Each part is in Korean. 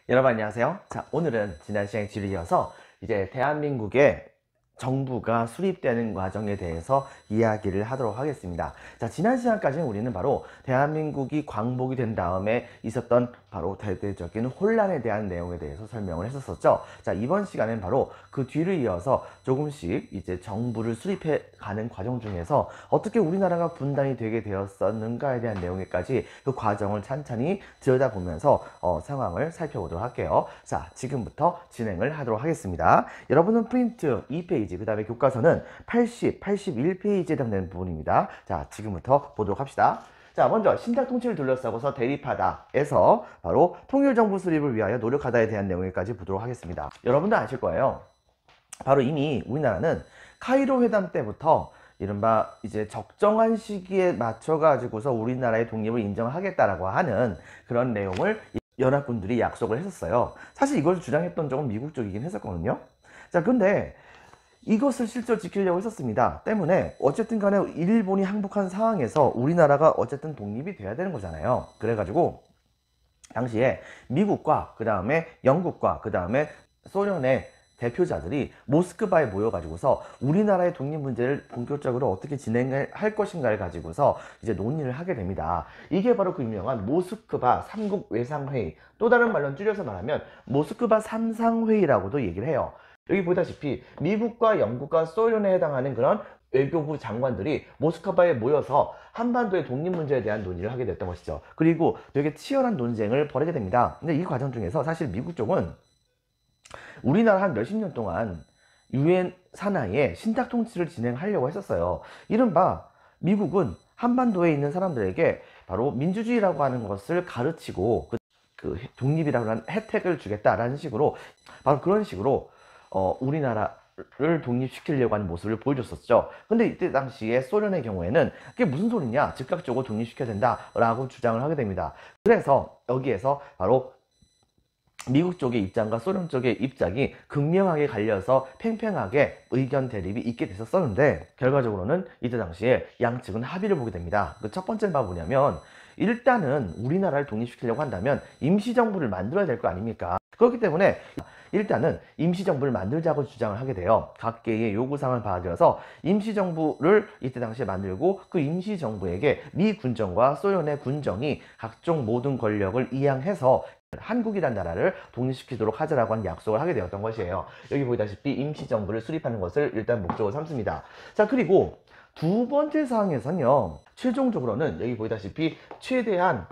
여러분 안녕하세요. 자, 오늘은 지난 시간에 뒤를 이어서 이제 대한민국의 정부가 수립되는 과정에 대해서 이야기를 하도록 하겠습니다. 자, 지난 시간까지는 우리는 바로 대한민국이 광복이 된 다음에 있었던 바로 대대적인 혼란에 대한 내용에 대해서 설명을 했었었죠. 자, 이번 시간은 바로 그 뒤를 이어서 조금씩 이제 정부를 수립해 가는 과정 중에서 어떻게 우리나라가 분단이 되게 되었었는가에 대한 내용에까지 그 과정을 찬찬히 들여다보면서 상황을 살펴보도록 할게요. 자, 지금부터 진행을 하도록 하겠습니다. 여러분은 프린트 2페이지, 그 다음에 교과서는 80, 81페이지에 해당되는 부분입니다. 자, 지금부터 보도록 합시다. 자, 먼저 신탁 통치를 둘러싸고서 대립하다에서 바로 통일정부 수립을 위하여 노력하다에 대한 내용까지 보도록 하겠습니다. 여러분도 아실 거예요. 바로 이미 우리나라는 카이로 회담 때부터 이른바 이제 적정한 시기에 맞춰 가지고서 우리나라의 독립을 인정하겠다라고 하는 그런 내용을 연합군들이 약속을 했었어요. 사실 이걸 주장했던 적은 미국 쪽이긴 했었거든요. 자, 근데 이것을 실제로 지키려고 했었습니다. 때문에 어쨌든 간에 일본이 항복한 상황에서 우리나라가 어쨌든 독립이 돼야 되는 거잖아요. 그래가지고 당시에 미국과 그 다음에 영국과 그 다음에 소련의 대표자들이 모스크바에 모여가지고서 우리나라의 독립 문제를 본격적으로 어떻게 진행을 할 것인가를 가지고서 이제 논의를 하게 됩니다. 이게 바로 그 유명한 모스크바 삼국 외상회의, 또 다른 말로 줄여서 말하면 모스크바 삼상회의라고도 얘기를 해요. 여기 보다시피 미국과 영국과 소련에 해당하는 그런 외교부 장관들이 모스크바에 모여서 한반도의 독립 문제에 대한 논의를 하게 됐던 것이죠. 그리고 되게 치열한 논쟁을 벌이게 됩니다. 근데 이 과정 중에서 사실 미국 쪽은 우리나라 한 몇십 년 동안 유엔 산하에 신탁 통치를 진행하려고 했었어요. 이른바 미국은 한반도에 있는 사람들에게 바로 민주주의라고 하는 것을 가르치고 그 독립이라고 하는 혜택을 주겠다라는 식으로 바로 그런 식으로 우리나라를 독립시키려고 하는 모습을 보여줬었죠. 근데 이때 당시에 소련의 경우에는 그게 무슨 소리냐, 즉각적으로 독립시켜야 된다라고 주장을 하게 됩니다. 그래서 여기에서 바로 미국 쪽의 입장과 소련 쪽의 입장이 극명하게 갈려서 팽팽하게 의견 대립이 있게 됐었는데, 결과적으로는 이때 당시에 양측은 합의를 보게 됩니다. 그 첫 번째는 뭐냐면, 일단은 우리나라를 독립시키려고 한다면 임시정부를 만들어야 될 거 아닙니까? 그렇기 때문에 일단은 임시정부를 만들자고 주장을 하게 돼요. 각계의 요구사항을 받아들여서 임시정부를 이때 당시에 만들고, 그 임시정부에게 미 군정과 소련의 군정이 각종 모든 권력을 이양해서 한국이란 나라를 독립시키도록 하자라고 하는 약속을 하게 되었던 것이에요. 여기 보다시피 임시정부를 수립하는 것을 일단 목적으로 삼습니다. 자, 그리고 두 번째 사항에서는요, 최종적으로는 여기 보다시피 최대한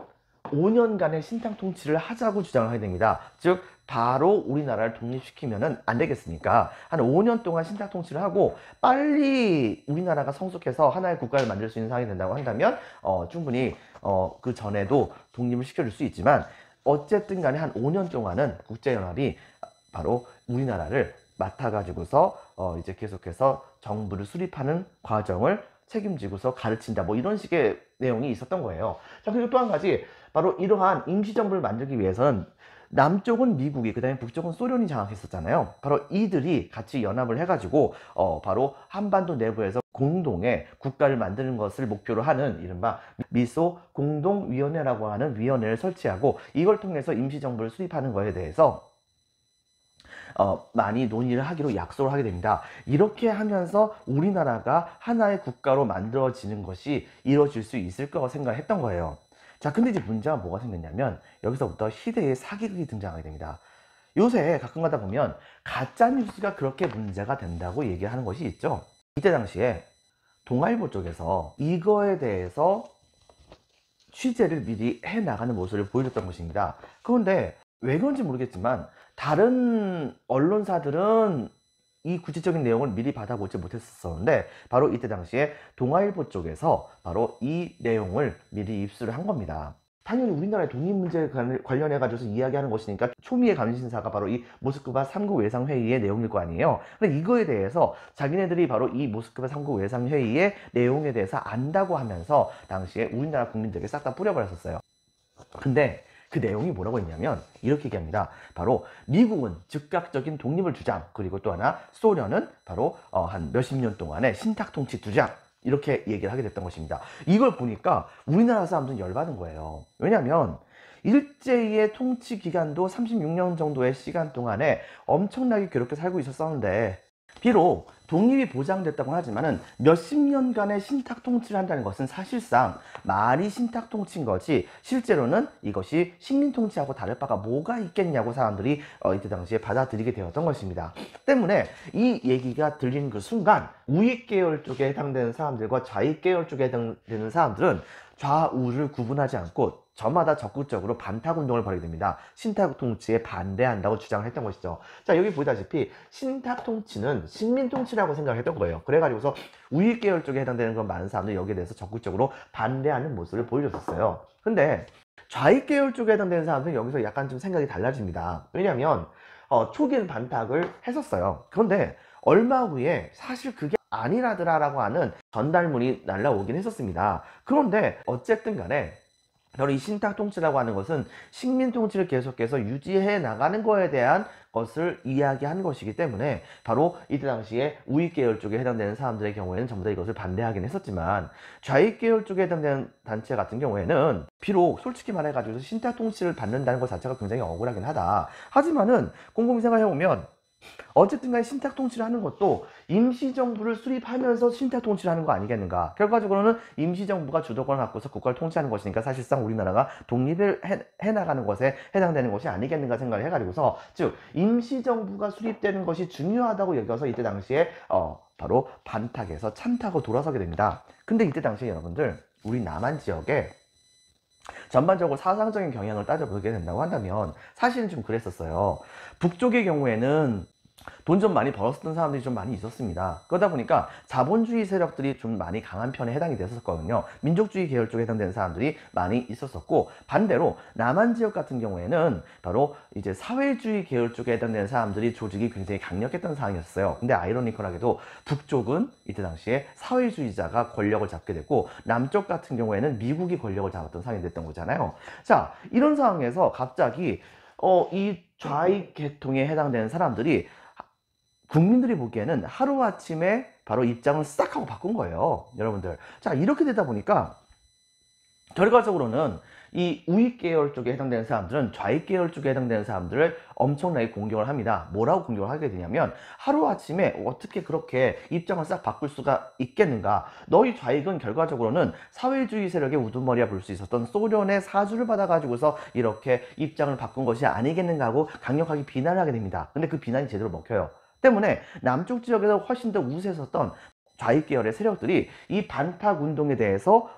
5년간의 신탁 통치를 하자고 주장을 하게 됩니다. 즉 바로 우리나라를 독립시키면은 안 되겠으니까 한 5년 동안 신탁 통치를 하고 빨리 우리나라가 성숙해서 하나의 국가를 만들 수 있는 상황이 된다고 한다면 충분히 그 전에도 독립을 시켜줄 수 있지만, 어쨌든 간에 한 5년 동안은 국제연합이 바로 우리나라를 맡아가지고서 이제 계속해서 정부를 수립하는 과정을 책임지고서 가르친다, 뭐 이런 식의 내용이 있었던 거예요. 자, 그리고 또 한 가지, 바로 이러한 임시정부를 만들기 위해서는 남쪽은 미국이, 그 다음에 북쪽은 소련이 장악했었잖아요. 바로 이들이 같이 연합을 해가지고 바로 한반도 내부에서 공동의 국가를 만드는 것을 목표로 하는 이른바 미소 공동위원회라고 하는 위원회를 설치하고, 이걸 통해서 임시정부를 수립하는 것에 대해서 많이 논의를 하기로 약속을 하게 됩니다. 이렇게 하면서 우리나라가 하나의 국가로 만들어지는 것이 이루어질 수 있을 거라고 생각했던 거예요. 자, 근데 이제 문제가 뭐가 생겼냐면, 여기서부터 시대의 사기극이 등장하게 됩니다. 요새 가끔 가다 보면 가짜뉴스가 그렇게 문제가 된다고 얘기하는 것이 있죠. 이때 당시에 동아일보 쪽에서 이거에 대해서 취재를 미리 해나가는 모습을 보여줬던 것입니다. 그런데 왜 그런지 모르겠지만 다른 언론사들은 이 구체적인 내용을 미리 받아보지 못했었는데, 바로 이때 당시에 동아일보 쪽에서 바로 이 내용을 미리 입수를 한 겁니다. 당연히 우리나라의 독립 문제에 관련해 가지고 이야기하는 것이니까 초미의 감신사가 바로 이 모스크바 3국 외상회의의 내용일 거 아니에요. 근데 이거에 대해서 자기네들이 바로 이 모스크바 3국 외상회의의 내용에 대해서 안다고 하면서 당시에 우리나라 국민들에게 싹 다 뿌려버렸었어요. 근데 그 내용이 뭐라고 했냐면 이렇게 얘기합니다. 바로 미국은 즉각적인 독립을 주장, 그리고 또 하나 소련은 바로 한 몇십 년 동안의 신탁 통치 주장, 이렇게 얘기를 하게 됐던 것입니다. 이걸 보니까 우리나라 사람들은 열받은 거예요. 왜냐하면 일제의 통치 기간도 36년 정도의 시간 동안에 엄청나게 괴롭게 살고 있었었는데, 비록 독립이 보장됐다고 하지만은 몇십 년간의 신탁 통치를 한다는 것은 사실상 말이 신탁 통치인 거지, 실제로는 이것이 식민 통치하고 다를 바가 뭐가 있겠냐고 사람들이 이때 당시에 받아들이게 되었던 것입니다. 때문에 이 얘기가 들리는 그 순간 우익 계열 쪽에 해당되는 사람들과 좌익 계열 쪽에 해당되는 사람들은 좌우를 구분하지 않고 저마다 적극적으로 반탁 운동을 벌이게 됩니다. 신탁 통치에 반대한다고 주장을 했던 것이죠. 자, 여기 보다시피 신탁 통치는 식민 통치라고 생각했던 거예요. 그래가지고서 우익 계열 쪽에 해당되는 그런 많은 사람들이 여기에 대해서 적극적으로 반대하는 모습을 보여줬었어요. 근데 좌익 계열 쪽에 해당되는 사람들은 여기서 약간 좀 생각이 달라집니다. 왜냐하면 초기엔 반탁을 했었어요. 그런데 얼마 후에 사실 그게 아니라더라라고 하는 전달문이 날라오긴 했었습니다. 그런데 어쨌든 간에 바로 이 신탁 통치라고 하는 것은 식민 통치를 계속해서 유지해 나가는 거에 대한 것을 이야기하는 것이기 때문에 바로 이때 당시에 우익 계열 쪽에 해당되는 사람들의 경우에는 전부 다 이것을 반대하긴 했었지만, 좌익 계열 쪽에 해당되는 단체 같은 경우에는 비록 솔직히 말해가지고 신탁 통치를 받는다는 것 자체가 굉장히 억울하긴 하다. 하지만은 곰곰이 생각해보면 어쨌든 간에 신탁 통치를 하는 것도 임시정부를 수립하면서 신탁 통치를 하는 거 아니겠는가. 결과적으로는 임시정부가 주도권을 갖고서 국가를 통치하는 것이니까 사실상 우리나라가 독립을 해나가는 것에 해당되는 것이 아니겠는가 생각을 해가지고서, 즉 임시정부가 수립되는 것이 중요하다고 여겨서 이때 당시에 바로 반탁에서 찬탁으로 돌아서게 됩니다. 근데 이때 당시에 여러분들, 우리 남한 지역에 전반적으로 사상적인 경향을 따져보게 된다고 한다면 사실은 좀 그랬었어요. 북쪽의 경우에는 돈 좀 많이 벌었던 사람들이 좀 많이 있었습니다. 그러다 보니까 자본주의 세력들이 좀 많이 강한 편에 해당이 됐었거든요. 민족주의 계열 쪽에 해당되는 사람들이 많이 있었었고, 반대로 남한 지역 같은 경우에는 바로 이제 사회주의 계열 쪽에 해당되는 사람들이 조직이 굉장히 강력했던 상황이었어요. 근데 아이러니컬하게도 북쪽은 이때 당시에 사회주의자가 권력을 잡게 됐고, 남쪽 같은 경우에는 미국이 권력을 잡았던 상황이 됐던 거잖아요. 자, 이런 상황에서 갑자기 이 좌익 계통에 해당되는 사람들이 국민들이 보기에는 하루아침에 바로 입장을 싹 하고 바꾼 거예요, 여러분들. 자, 이렇게 되다 보니까 결과적으로는 이 우익 계열 쪽에 해당되는 사람들은 좌익 계열 쪽에 해당되는 사람들을 엄청나게 공격을 합니다. 뭐라고 공격을 하게 되냐면, 하루아침에 어떻게 그렇게 입장을 싹 바꿀 수가 있겠는가. 너희 좌익은 결과적으로는 사회주의 세력의 우두머리라 볼 수 있었던 소련의 사주를 받아가지고서 이렇게 입장을 바꾼 것이 아니겠는가 하고 강력하게 비난을 하게 됩니다. 근데 그 비난이 제대로 먹혀요. 때문에 남쪽 지역에서 훨씬 더 우세했었던 좌익 계열의 세력들이 이 반탁 운동에 대해서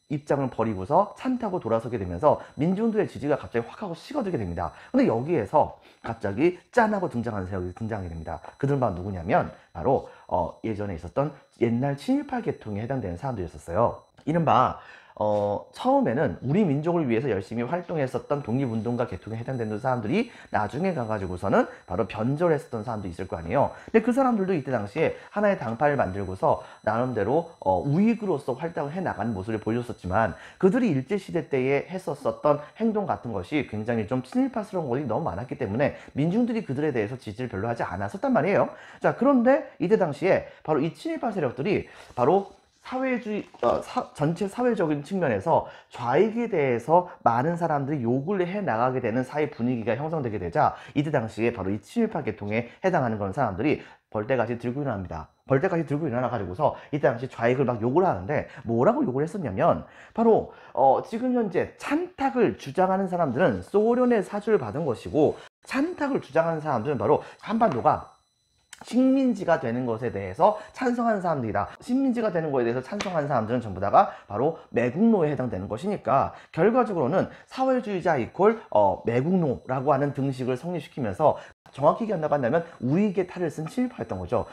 입장을 버리고서 찬타고 돌아서게 되면서 민중들의 지지가 갑자기 확 하고 식어들게 됩니다. 근데 여기에서 갑자기 짠하고 등장하는 세력이 등장하게 됩니다. 그들은 바로 누구냐면 바로 예전에 있었던 옛날 친일파 계통에 해당되는 사람들이었어요. 이른바 처음에는 우리 민족을 위해서 열심히 활동했었던 독립운동가 계통에 해당되는 사람들이 나중에 가가지고서는 바로 변절했었던 사람도 있을 거 아니에요. 근데 그 사람들도 이때 당시에 하나의 당파를 만들고서 나름대로 우익으로서 활동을 해나가는 모습을 보여줬었지만, 그들이 일제시대 때에 했었던 행동 같은 것이 굉장히 좀 친일파스러운 것이 너무 많았기 때문에 민중들이 그들에 대해서 지지를 별로 하지 않았었단 말이에요. 자, 그런데 이때 당시에 바로 이 친일파 세력들이 바로 사회주의, 전체 사회적인 측면에서 좌익에 대해서 많은 사람들이 욕을 해 나가게 되는 사회 분위기가 형성되게 되자, 이때 당시에 바로 이 친일파 계통에 해당하는 그런 사람들이 벌떼같이 들고 일어납니다. 벌떼같이 들고 일어나 가지고서 이때 당시 좌익을 막 욕을 하는데, 뭐라고 욕을 했었냐면 바로 지금 현재 찬탁을 주장하는 사람들은 소련의 사주를 받은 것이고, 찬탁을 주장하는 사람들은 바로 한반도가 식민지가 되는 것에 대해서 찬성하는 사람들이다. 식민지가 되는 것에 대해서 찬성하는 사람들은 전부 다가 바로 매국노에 해당되는 것이니까, 결과적으로는 사회주의자 이퀄 매국노라고 하는 등식을 성립시키면서 정확히 얘기한다고 한다면 우익의 탈을 쓴 친일파였던 거죠.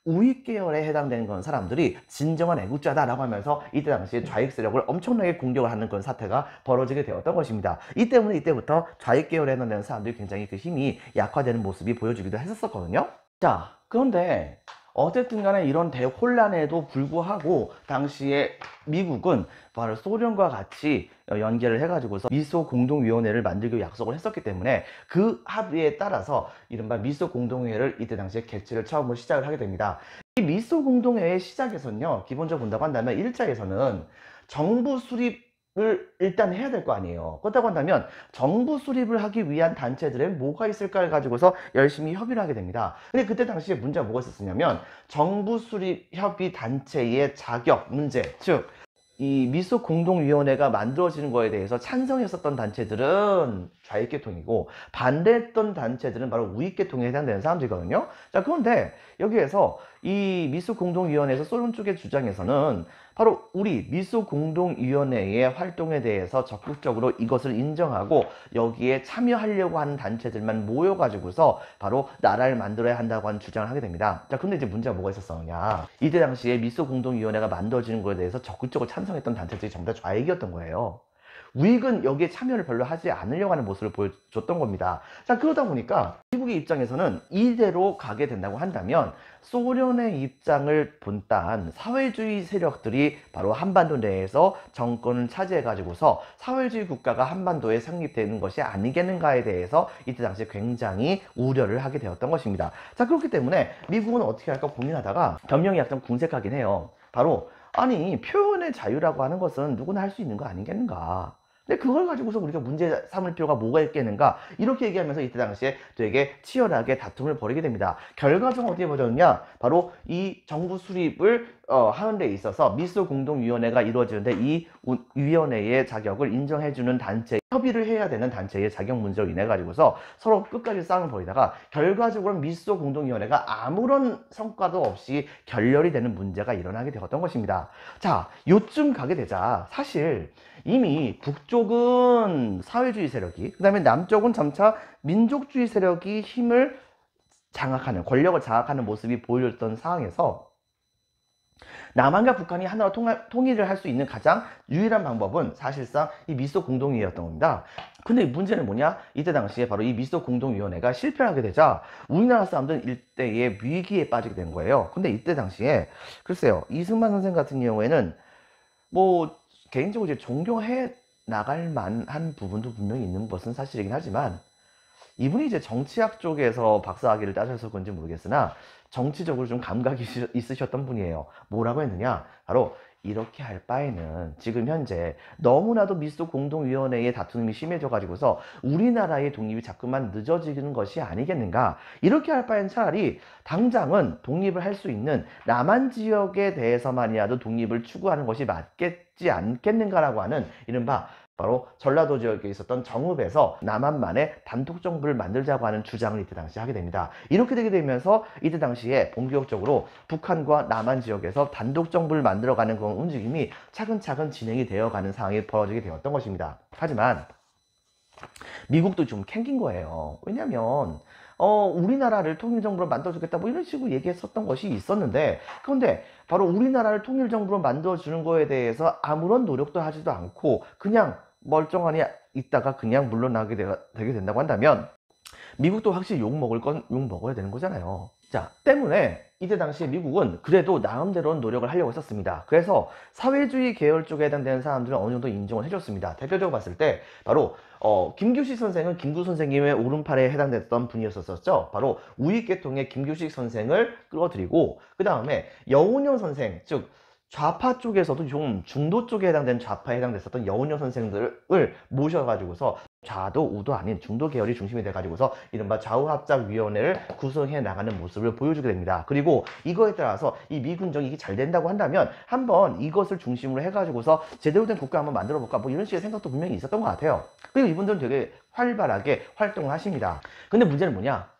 우익 계열에 해당되는 그런 사람들이 진정한 애국자다라고 하면서 이때 당시에 좌익 세력을 엄청나게 공격을 하는 그런 사태가 벌어지게 되었던 것입니다. 이 때문에 이때부터 좌익 계열에 해당되는 사람들이 굉장히 그 힘이 약화되는 모습이 보여지기도 했었거든요. 자, 그런데 어쨌든 간에 이런 대혼란에도 불구하고 당시에 미국은 바로 소련과 같이 연계를 해가지고서 미소 공동위원회를 만들기로 약속을 했었기 때문에 그 합의에 따라서 이른바 미소 공동회의를 이때 당시에 개최를 처음으로 시작을 하게 됩니다. 이 미소 공동회의 시작에서는요, 기본적으로 본다고 한다면 1차에서는 정부 수립 을 일단 해야 될 거 아니에요. 그렇다고 한다면 정부 수립을 하기 위한 단체들은 뭐가 있을까를 가지고서 열심히 협의를 하게 됩니다. 근데 그때 당시에 문제가 뭐가 있었냐면 정부 수립 협의 단체의 자격 문제, 즉 이 미소 공동위원회가 만들어지는 거에 대해서 찬성했었던 단체들은 좌익계통이고 반대했던 단체들은 바로 우익계통에 해당되는 사람들이거든요. 자, 그런데 여기에서 이 미소 공동위원회에서 소련 쪽의 주장에서는 바로 우리 미소 공동위원회의 활동에 대해서 적극적으로 이것을 인정하고 여기에 참여하려고 하는 단체들만 모여가지고서 바로 나라를 만들어야 한다고 하는 주장을 하게 됩니다. 자, 근데 이제 문제가 뭐가 있었느냐. 이때 당시에 미소 공동위원회가 만들어지는 거에 대해서 적극적으로 찬성했던 단체들이 전부 다 좌익이었던 거예요. 우익은 여기에 참여를 별로 하지 않으려고 하는 모습을 보여줬던 겁니다. 자, 그러다 보니까 미국의 입장에서는 이대로 가게 된다고 한다면 소련의 입장을 본딴 사회주의 세력들이 바로 한반도 내에서 정권을 차지해 가지고서 사회주의 국가가 한반도에 성립되는 것이 아니겠는가에 대해서 이때 당시에 굉장히 우려를 하게 되었던 것입니다. 자, 그렇기 때문에 미국은 어떻게 할까 고민하다가 변명이 약간 궁색하긴 해요. 바로 아니, 표현의 자유라고 하는 것은 누구나 할 수 있는 거 아니겠는가. 근데 그걸 가지고서 우리가 문제 삼을 필요가 뭐가 있겠는가, 이렇게 얘기하면서 이때 당시에 되게 치열하게 다툼을 벌이게 됩니다. 결과적으로 어떻게 벌어졌냐, 바로 이 정부 수립을 하는 데 있어서 미소 공동위원회가 이루어지는데 이 위원회의 자격을 인정해주는 단체, 협의를 해야 되는 단체의 자격 문제로 인해 가지고서 서로 끝까지 싸움을 벌이다가 결과적으로 미소 공동위원회가 아무런 성과도 없이 결렬이 되는 문제가 일어나게 되었던 것입니다. 자, 요쯤 가게 되자 사실 이미 북쪽은 사회주의 세력이, 그 다음에 남쪽은 점차 민족주의 세력이 힘을 장악하는, 권력을 장악하는 모습이 보여줬던 상황에서 남한과 북한이 하나로 통일을 할 수 있는 가장 유일한 방법은 사실상 이 미소 공동위원회였던 겁니다. 근데 문제는 뭐냐? 이때 당시에 바로 이 미소 공동위원회가 실패하게 되자 우리나라 사람들은 일대의 위기에 빠지게 된 거예요. 근데 이때 당시에 글쎄요, 이승만 선생 같은 경우에는 뭐 개인적으로 이제 존경해 나갈 만한 부분도 분명히 있는 것은 사실이긴 하지만 이분이 이제 정치학 쪽에서 박사학위를 따셔서 그런지 모르겠으나 정치적으로 좀 감각이 있으셨던 분이에요. 뭐라고 했느냐? 바로 이렇게 할 바에는 지금 현재 너무나도 미소 공동위원회의 다툼이 심해져 가지고서 우리나라의 독립이 자꾸만 늦어지는 것이 아니겠는가. 이렇게 할 바엔 차라리 당장은 독립을 할 수 있는 남한 지역에 대해서만이라도 독립을 추구하는 것이 맞겠지 않겠는가라고 하는 이른바 바로 전라도 지역에 있었던 정읍에서 남한만의 단독 정부를 만들자고 하는 주장을 이때 당시 하게 됩니다. 이렇게 되게 되면서 이때 당시에 본격적으로 북한과 남한 지역에서 단독 정부를 만들어가는 그런 움직임이 차근차근 진행이 되어가는 상황이 벌어지게 되었던 것입니다. 하지만 미국도 좀 캥긴 거예요. 왜냐하면 우리나라를 통일정부로 만들어주겠다 뭐 이런 식으로 얘기했었던 것이 있었는데, 그런데 바로 우리나라를 통일정부로 만들어주는 거에 대해서 아무런 노력도 하지도 않고 그냥 멀쩡하니 있다가 그냥 물러나게 되게 된다고 한다면 미국도 확실히 욕 먹어야 되는 거잖아요. 자, 때문에 이때 당시에 미국은 그래도 나름대로는 노력을 하려고 했었습니다. 그래서 사회주의 계열 쪽에 해당되는 사람들은 어느 정도 인정을 해줬습니다. 대표적으로 봤을 때 바로 김규식 선생은 김구 선생님의 오른팔에 해당됐던 분이었었죠. 바로 우익계통의 김규식 선생을 끌어들이고, 그 다음에 여운형 선생, 즉 좌파 쪽에서도 좀 중도 쪽에 해당되는 좌파에 해당됐었던 여운형 선생들을 모셔가지고서 좌도 우도 아닌 중도 계열이 중심이 돼가지고서 이른바 좌우합작위원회를 구성해 나가는 모습을 보여주게 됩니다. 그리고 이거에 따라서 이 미군정이 이게 잘 된다고 한다면 한번 이것을 중심으로 해가지고서 제대로 된 국가 한번 만들어 볼까 뭐 이런 식의 생각도 분명히 있었던 것 같아요. 그리고 이분들은 되게 활발하게 활동을 하십니다. 근데 문제는 뭐냐?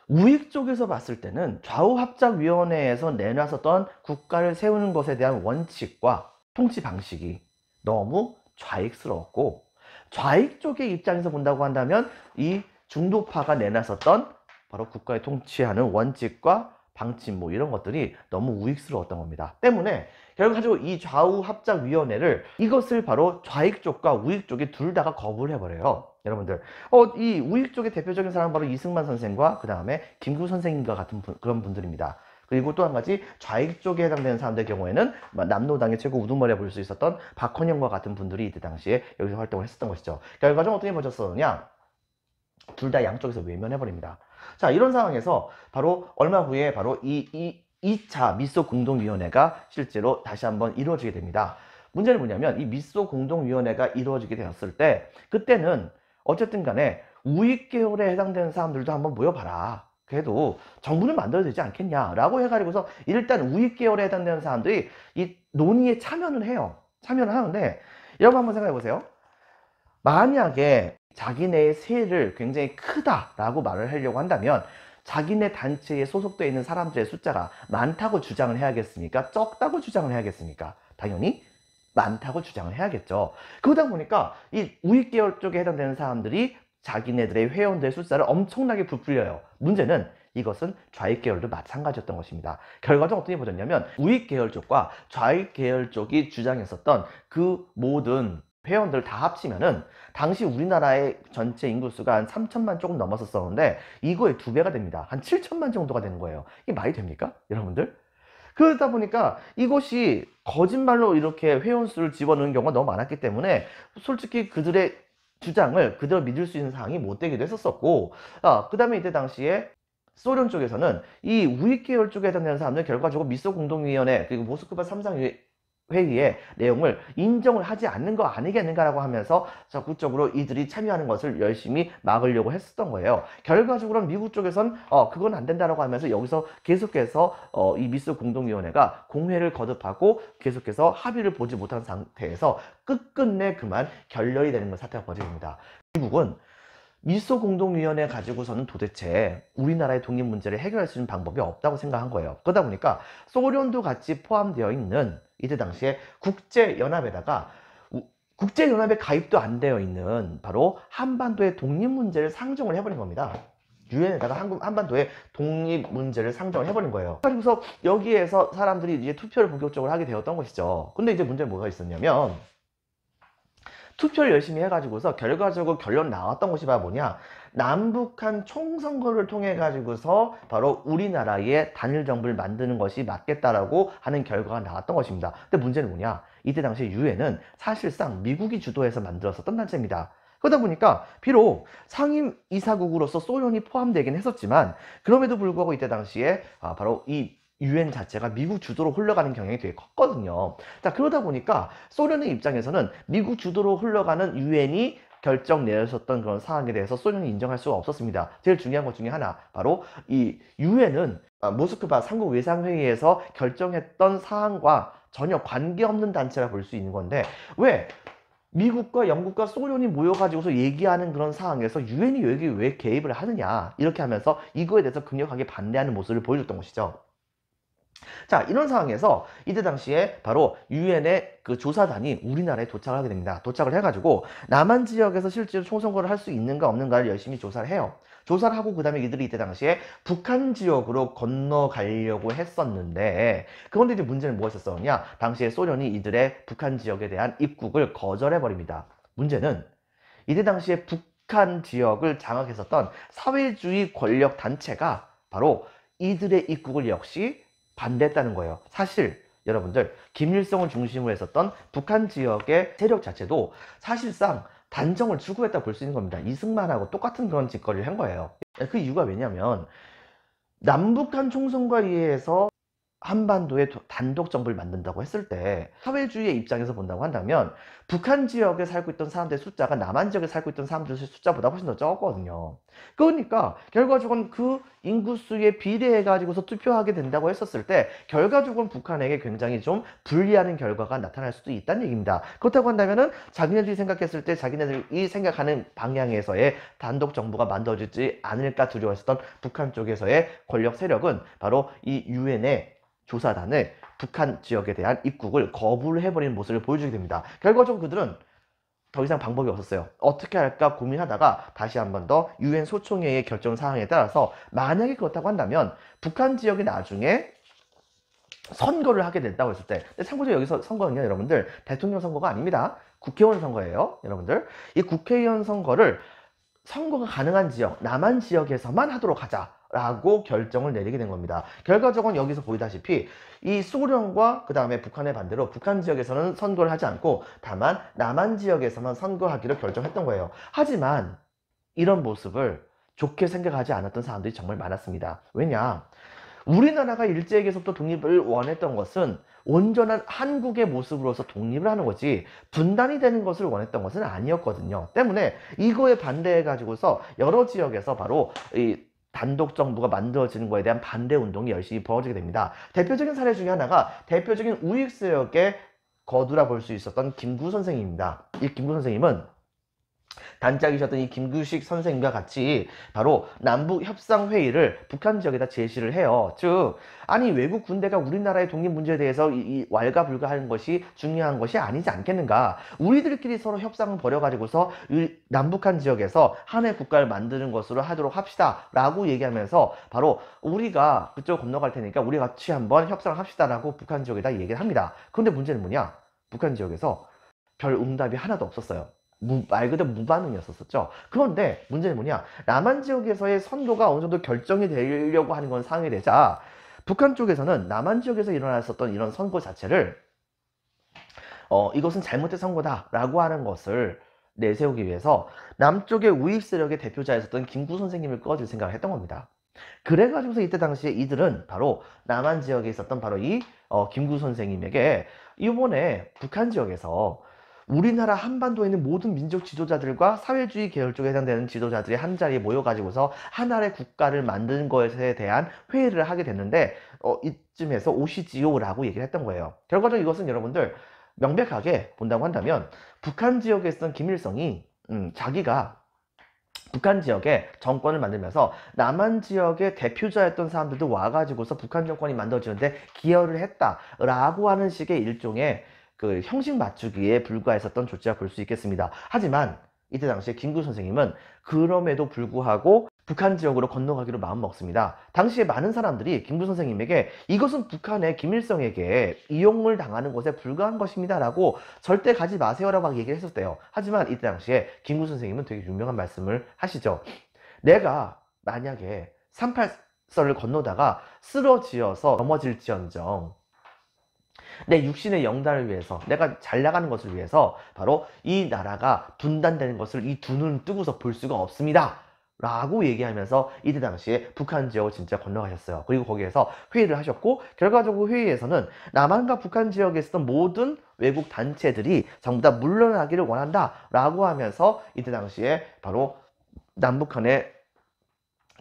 우익 쪽에서 봤을 때는 좌우합작위원회에서 내놨었던 국가를 세우는 것에 대한 원칙과 통치 방식이 너무 좌익스러웠고, 좌익 쪽의 입장에서 본다고 한다면 이 중도파가 내놨었던 바로 국가의 통치하는 원칙과 방침 뭐 이런 것들이 너무 우익스러웠던 겁니다. 때문에 결과적으로 이 좌우합작위원회를 이것을 바로 좌익 쪽과 우익 쪽이 둘 다가 거부를 해버려요. 여러분들 이 우익 쪽의 대표적인 사람은 바로 이승만 선생과 그 다음에 김구 선생님과 같은 그런 분들입니다. 그리고 또 한 가지 좌익 쪽에 해당되는 사람들의 경우에는 남노당의 최고 우두머리에 볼 수 있었던 박헌영과 같은 분들이 이때 당시에 여기서 활동을 했었던 것이죠. 결과적으로 어떻게 벌어졌느냐, 둘 다 양쪽에서 외면해버립니다. 자, 이런 상황에서 바로 얼마 후에 바로 이 2차 미소 공동위원회가 실제로 다시 한번 이루어지게 됩니다. 문제는 뭐냐면 이 미소 공동위원회가 이루어지게 되었을 때 그때는 어쨌든 간에 우익 계열에 해당되는 사람들도 한번 모여봐라. 그래도 정부는 만들어야 되지 않겠냐라고 해가지고서 일단 우익 계열에 해당되는 사람들이 이 논의에 참여는 해요. 참여를 하는데 여러분 한번 생각해 보세요. 만약에 자기네의 세를 굉장히 크다라고 말을 하려고 한다면 자기네 단체에 소속되어 있는 사람들의 숫자가 많다고 주장을 해야겠습니까? 적다고 주장을 해야겠습니까? 당연히 많다고 주장을 해야겠죠. 그러다 보니까 이 우익 계열 쪽에 해당되는 사람들이 자기네들의 회원들의 숫자를 엄청나게 부풀려요. 문제는 이것은 좌익 계열도 마찬가지였던 것입니다. 결과적으로 어떻게 보졌냐면 우익 계열 쪽과 좌익 계열 쪽이 주장했었던 그 모든 회원들 다 합치면은 당시 우리나라의 전체 인구수가 한 3천만 조금 넘었었는데 이거의 2배가 됩니다. 한 7천만 정도가 되는 거예요. 이게 말이 됩니까? 여러분들? 그러다 보니까 이것이 거짓말로 이렇게 회원수를 집어넣는 경우가 너무 많았기 때문에 솔직히 그들의 주장을 그대로 믿을 수 있는 상황이 못 되기도 했었고, 그 다음에 이때 당시에 소련 쪽에서는 이 우익 계열 쪽에 해당되는 사람들은 결과적으로 미소 공동위원회 그리고 모스크바 삼상회의의 내용을 인정을 하지 않는 거 아니겠는가라고 하면서 적극적으로 이들이 참여하는 것을 열심히 막으려고 했었던 거예요. 결과적으로는 미국 쪽에선 그건 안 된다라고 하면서 여기서 계속해서 이 미소 공동위원회가 공회를 거듭하고 계속해서 합의를 보지 못한 상태에서 끝끝내 그만 결렬이 되는 사태가 벌어집니다. 미국은 미소 공동위원회 가지고서는 도대체 우리나라의 독립 문제를 해결할 수 있는 방법이 없다고 생각한 거예요. 그러다 보니까 소련도 같이 포함되어 있는 이때 당시에 국제연합에다가 국제연합에 가입도 안 되어 있는 바로 한반도의 독립 문제를 상정을 해버린 겁니다. 유엔에다가 한반도의 독립 문제를 상정을 해버린 거예요. 그래서 여기에서 사람들이 이제 투표를 본격적으로 하게 되었던 것이죠. 근데 이제 문제는 뭐가 있었냐면 투표를 열심히 해가지고서 결과적으로 결론 나왔던 것이 바로 뭐냐, 남북한 총선거를 통해 가지고서 바로 우리나라의 단일 정부를 만드는 것이 맞겠다라고 하는 결과가 나왔던 것입니다. 근데 문제는 뭐냐, 이때 당시에 유엔은 사실상 미국이 주도해서 만들었었던 단체입니다. 그러다 보니까 비록 상임이사국으로서 소련이 포함되긴 했었지만 그럼에도 불구하고 이때 당시에 바로 이 유엔 자체가 미국 주도로 흘러가는 경향이 되게 컸거든요. 자, 그러다 보니까 소련의 입장에서는 미국 주도로 흘러가는 유엔이 결정 내렸었던 그런 사항에 대해서 소련이 인정할 수가 없었습니다. 제일 중요한 것 중에 하나, 바로 이 유엔은 모스크바 삼국 외상회의에서 결정했던 사항과 전혀 관계없는 단체라 볼 수 있는 건데, 왜 미국과 영국과 소련이 모여가지고서 얘기하는 그런 상황에서 유엔이 여기 왜 개입을 하느냐, 이렇게 하면서 이거에 대해서 강력하게 반대하는 모습을 보여줬던 것이죠. 자, 이런 상황에서 이때 당시에 바로 유엔의 그 조사단이 우리나라에 도착을 하게 됩니다. 도착을 해가지고 남한 지역에서 실제로 총선거를 할 수 있는가 없는가를 열심히 조사를 해요. 조사를 하고 그 다음에 이들이 이때 당시에 북한 지역으로 건너가려고 했었는데, 그런데 이제 문제는 뭐였었냐, 당시에 소련이 이들의 북한 지역에 대한 입국을 거절해버립니다. 문제는 이때 당시에 북한 지역을 장악했었던 사회주의 권력 단체가 바로 이들의 입국을 역시 반대했다는 거예요. 사실 여러분들, 김일성을 중심으로 했었던 북한 지역의 세력 자체도 사실상 단정을 추구했다고 볼 수 있는 겁니다. 이승만하고 똑같은 그런 짓거리를 한 거예요. 그 이유가 왜냐면 남북한 총선과 의해서 한반도에 단독 정부를 만든다고 했을 때 사회주의의 입장에서 본다고 한다면 북한 지역에 살고 있던 사람들의 숫자가 남한 지역에 살고 있던 사람들의 숫자보다 훨씬 더 적었거든요. 그러니까 결과적으로는 그 인구수에 비례해 가지고서 투표하게 된다고 했었을 때 결과적으로는 북한에게 굉장히 좀 불리하는 결과가 나타날 수도 있다는 얘기입니다. 그렇다고 한다면은 자기네들이 생각했을 때 자기네들이 생각하는 방향에서의 단독 정부가 만들어지지 않을까 두려워했었던 북한 쪽에서의 권력 세력은 바로 이 유엔의 조사단을 북한 지역에 대한 입국을 거부를 해버리는 모습을 보여주게 됩니다. 결과적으로 그들은 더 이상 방법이 없었어요. 어떻게 할까 고민하다가 다시 한 번 더 유엔 소총회의 결정 사항에 따라서 만약에 그렇다고 한다면 북한 지역이 나중에 선거를 하게 된다고 했을 때, 참고로 여기서 선거는요, 여러분들, 대통령 선거가 아닙니다. 국회의원 선거예요. 여러분들, 이 국회의원 선거가 가능한 지역, 남한 지역에서만 하도록 하자 라고 결정을 내리게 된 겁니다. 결과적으로 여기서 보이다시피 이 소련과 그 다음에 북한의 반대로 북한 지역에서는 선거를 하지 않고 다만 남한 지역에서만 선거하기로 결정했던 거예요. 하지만 이런 모습을 좋게 생각하지 않았던 사람들이 정말 많았습니다. 왜냐, 우리나라가 일제에게서부터 독립을 원했던 것은 온전한 한국의 모습으로서 독립을 하는 거지 분단이 되는 것을 원했던 것은 아니었거든요. 때문에 이거에 반대해 가지고서 여러 지역에서 바로 이 단독 정부가 만들어지는 거에 대한 반대 운동이 열심히 벌어지게 됩니다. 대표적인 사례 중에 하나가 대표적인 우익세력의 거두라 볼 수 있었던 김구 선생입니다. 이 김구 선생님은 단짝이셨던 이 김규식 선생님과 같이 바로 남북협상회의를 북한 지역에다 제시를 해요. 즉 아니 외국 군대가 우리나라의 독립 문제에 대해서 이 왈가불가하는 것이 중요한 것이 아니지 않겠는가. 우리들끼리 서로 협상을 벌여가지고서 이 남북한 지역에서 하나의 국가를 만드는 것으로 하도록 합시다 라고 얘기하면서 바로 우리가 그쪽 건너갈 테니까 우리 같이 한번 협상을 합시다 라고 북한 지역에다 얘기를 합니다. 그런데 문제는 뭐냐, 북한 지역에서 별 응답이 하나도 없었어요. 말 그대로 무반응이었었죠. 그런데 문제는 뭐냐, 남한 지역에서의 선도가 어느 정도 결정이 되려고 하는 건 상황이 되자 북한 쪽에서는 남한 지역에서 일어났었던 이런 선거 자체를 이것은 잘못된 선거다 라고 하는 것을 내세우기 위해서 남쪽의 우익 세력의 대표자였었던 김구 선생님을 꺼줄 생각을 했던 겁니다. 그래가지고서 이때 당시에 이들은 바로 남한 지역에 있었던 바로 이 김구 선생님에게 이번에 북한 지역에서 우리나라 한반도에 있는 모든 민족 지도자들과 사회주의 계열 쪽에 해당되는 지도자들이 한자리에 모여가지고서 하나의 국가를 만드는 것에 대한 회의를 하게 됐는데 이쯤에서 오시지요 라고 얘기를 했던 거예요. 결과적으로 이것은 여러분들 명백하게 본다고 한다면 북한 지역에 있었던 김일성이 자기가 북한 지역에 정권을 만들면서 남한 지역의 대표자였던 사람들도 와가지고서 북한 정권이 만들어지는데 기여를 했다라고 하는 식의 일종의 그 형식 맞추기에 불과했었던 조치라 볼 수 있겠습니다. 하지만 이때 당시에 김구 선생님은 그럼에도 불구하고 북한 지역으로 건너가기로 마음먹습니다. 당시에 많은 사람들이 김구 선생님에게 이것은 북한의 김일성에게 이용을 당하는 것에 불과한 것입니다 라고 절대 가지 마세요 라고 막 얘기를 했었대요. 하지만 이때 당시에 김구 선생님은 되게 유명한 말씀을 하시죠. 내가 만약에 38선을 건너다가 쓰러지어서 넘어질지언정 내 육신의 영달을 위해서, 내가 잘 나가는 것을 위해서 바로 이 나라가 분단되는 것을 이 두 눈을 뜨고서 볼 수가 없습니다 라고 얘기하면서 이때 당시에 북한 지역을 진짜 건너가셨어요. 그리고 거기에서 회의를 하셨고 결과적으로 회의에서는 남한과 북한 지역에 있었던 모든 외국 단체들이 전부 다 물러나기를 원한다 라고 하면서 이때 당시에 바로 남북한의